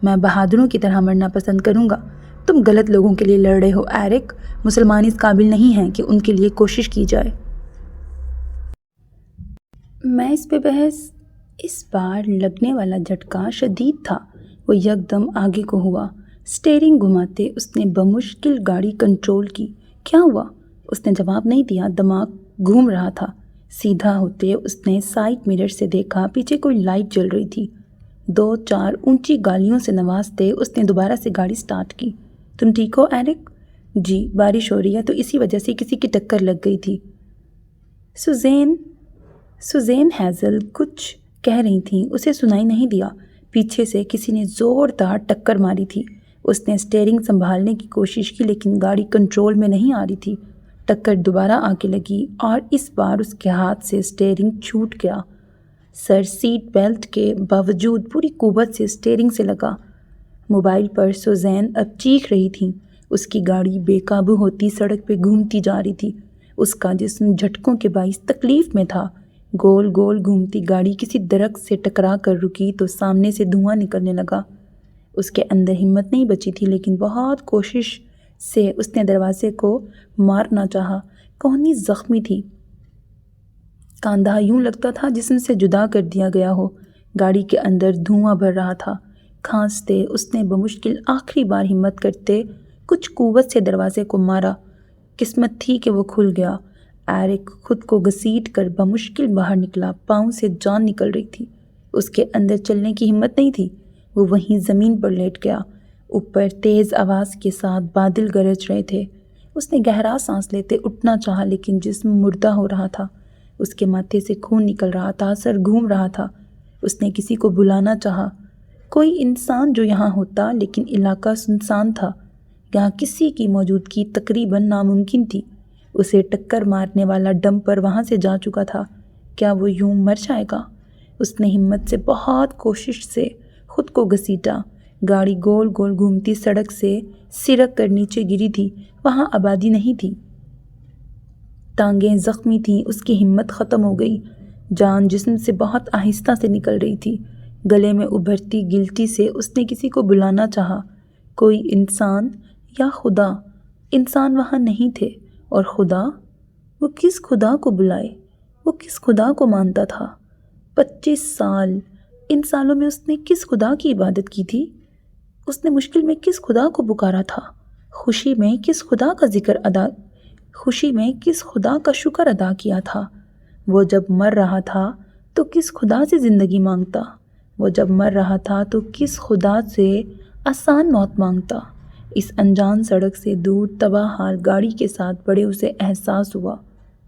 میں بہادروں کی طرح مرنا پسند کروں گا۔ تم غلط لوگوں کے لیے لڑ رہے ہو ایرک۔ مسلمان اس قابل نہیں ہیں کہ ان کے لیے کوشش کی جائے۔ میں اس پہ بحث۔ اس بار لگنے والا جھٹکا شدید تھا۔ وہ یکدم آگے کو ہوا۔ سٹیئرنگ گھماتے اس نے بمشکل گاڑی کنٹرول کی۔ کیا ہوا؟ اس نے جواب نہیں دیا۔ دماغ گھوم رہا تھا۔ سیدھا ہوتے اس نے سائڈ مرر سے دیکھا، پیچھے کوئی لائٹ جل رہی تھی۔ 2-4 اونچی گالیوں سے نوازتے اس نے دوبارہ سے گاڑی سٹارٹ کی۔ تم ٹھیک ہو ایرک؟ جی، بارش ہو رہی ہے تو اسی وجہ سے کسی کی ٹکر لگ گئی تھی۔ سوزین ہیزل کچھ کہہ رہی تھیں، اسے سنائی نہیں دیا۔ پیچھے سے کسی نے زوردار ٹکر ماری تھی۔ اس نے سٹیئرنگ سنبھالنے کی کوشش کی لیکن گاڑی کنٹرول میں نہیں آ رہی تھی۔ ٹکر دوبارہ آ کے لگی اور اس بار اس کے ہاتھ سے سٹیئرنگ چھوٹ گیا۔ سر سیٹ بیلٹ کے باوجود پوری قوت سے اسٹیئرنگ سے لگا۔ موبائل پر سوزین اب چیخ رہی تھیں۔ اس کی گاڑی بے قابو ہوتی سڑک پہ گھومتی جا رہی تھی۔ اس کا جسم جھٹکوں کے باعث تکلیف میں تھا۔ گول گول گھومتی گاڑی کسی درخت سے ٹکرا کر رکی تو سامنے سے دھواں نکلنے لگا۔ اس کے اندر ہمت نہیں بچی تھی، لیکن بہت کوشش سے اس نے دروازے کو مارنا چاہا۔ کوہنی زخمی تھی، کاندھا یوں لگتا تھا جسم سے جدا کر دیا گیا ہو۔ گاڑی کے اندر دھواں بھر رہا تھا۔ کھانستے اس نے بمشکل آخری بار ہمت کرتے کچھ قوت سے دروازے کو مارا۔ قسمت تھی کہ وہ کھل گیا۔ ایرک خود کو گھسیٹ کر بمشکل باہر نکلا۔ پاؤں سے جان نکل رہی تھی۔ اس کے اندر چلنے کی ہمت نہیں تھی۔ وہ وہیں زمین پر لیٹ گیا۔ اوپر تیز آواز کے ساتھ بادل گرج رہے تھے۔ اس نے گہرا سانس لیتے اٹھنا چاہا، لیکن جسم مردہ ہو رہا تھا۔ اس کے ماتھے سے خون نکل رہا تھا، سر گھوم رہا تھا۔ اس نے کسی کو بلانا چاہا، کوئی انسان جو یہاں ہوتا، لیکن علاقہ سنسان تھا۔ یہاں کسی کی موجودگی تقریباً ناممکن تھی۔ اسے ٹکر مارنے والا ڈمپر وہاں سے جا چکا تھا۔ کیا وہ یوں مر جائے گا؟ اس نے ہمت سے بہت کوشش سے خود کو گھسیٹا۔ گاڑی گول گول گھومتی سڑک سے سرک کر نیچے گری تھی۔ وہاں آبادی نہیں تھی۔ ٹانگیں زخمی تھیں، اس کی ہمت ختم ہو گئی۔ جان جسم سے بہت آہستہ سے نکل رہی تھی۔ گلے میں ابھرتی گلٹی سے اس نے کسی کو بلانا چاہا، کوئی انسان یا خدا۔ انسان وہاں نہیں تھے، اور خدا؟ وہ کس خدا کو بلائے؟ وہ کس خدا کو مانتا تھا؟ 25 سال، ان سالوں میں اس نے کس خدا کی عبادت کی تھی؟ اس نے مشکل میں کس خدا کو پکارا تھا؟ خوشی میں کس خدا کا شکر ادا کیا تھا؟ وہ جب مر رہا تھا تو کس خدا سے زندگی مانگتا؟ وہ جب مر رہا تھا تو کس خدا سے آسان موت مانگتا؟ اس انجان سڑک سے دور تباہ حال گاڑی کے ساتھ بڑے اسے احساس ہوا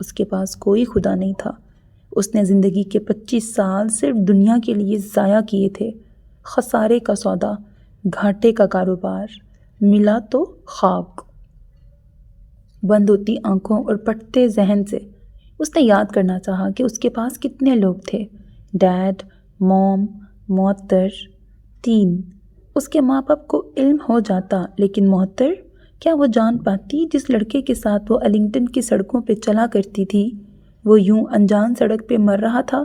اس کے پاس کوئی خدا نہیں تھا۔ اس نے زندگی کے 25 سال صرف دنیا کے لیے ضائع کیے تھے۔ خسارے کا سودا، گھاٹے کا کاروبار، ملا تو خاک۔ بند ہوتی آنکھوں اور پٹتے ذہن سے اس نے یاد کرنا چاہا کہ اس کے پاس کتنے لوگ تھے۔ ڈیڈ، موم، معطر، 3۔ اس کے ماں باپ کو علم ہو جاتا، لیکن معطر؟ کیا وہ جان پاتی جس لڑکے کے ساتھ وہ ایلنگٹن کی سڑکوں پہ چلا کرتی تھی وہ یوں انجان سڑک پہ مر رہا تھا؟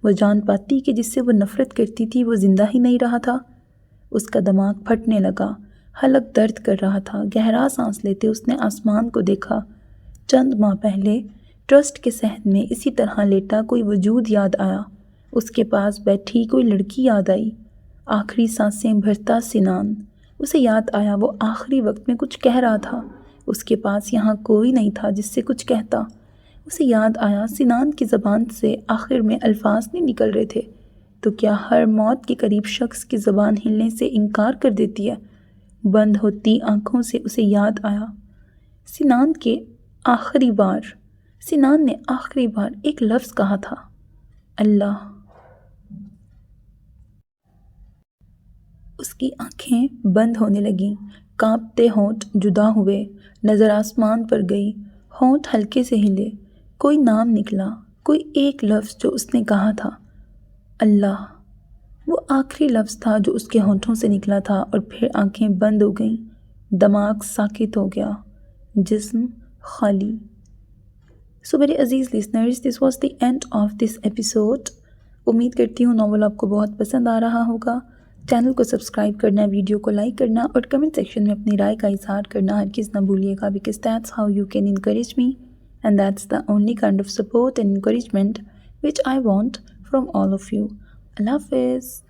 وہ جان پاتی کہ جس سے وہ نفرت کرتی تھی وہ زندہ ہی نہیں رہا تھا؟ اس کا دماغ پھٹنے لگا، حلق درد کر رہا تھا۔ گہرا سانس لیتے اس نے آسمان کو دیکھا۔ چند ماہ پہلے ٹرسٹ کے صحن میں اسی طرح لیٹا کوئی وجود یاد آیا۔ اس کے پاس بیٹھی کوئی لڑکی یاد آئی۔ آخری سانسیں بھرتا سنان۔ اسے یاد آیا وہ آخری وقت میں کچھ کہہ رہا تھا۔ اس کے پاس یہاں کوئی نہیں تھا جس سے کچھ کہتا۔ اسے یاد آیا سنان کی زبان سے آخر میں الفاظ نہیں نکل رہے تھے۔ تو کیا ہر موت کے قریب شخص کی زبان ہلنے سے انکار کر دیتی ہے؟ بند ہوتی آنکھوں سے اسے یاد آیا سنان نے آخری بار ایک لفظ کہا تھا، اللہ۔ اس کی آنکھیں بند ہونے لگیں، کانپتے ہونٹ جدا ہوئے، نظر آسمان پر گئی، ہونٹ ہلکے سے ہلے، کوئی نام نکلا، کوئی ایک لفظ جو اس نے کہا تھا، اللہ۔ وہ آخری لفظ تھا جو اس کے ہونٹوں سے نکلا تھا، اور پھر آنکھیں بند ہو گئیں، دماغ ساکت ہو گیا، جسم خالی۔ سو میرے عزیز listeners, this was the end of this episode. امید کرتی ہوں ناول آپ کو بہت پسند آ رہا ہوگا۔ چینل کو سبسکرائب کرنا، ویڈیو کو لائک کرنا اور کمنٹ سیکشن میں اپنی رائے کا اظہار کرنا ہرگز نہ بھولیے گا، because that's how you can encourage me and that's the only kind of support and encouragement which I want from all of you. Allah Hafiz.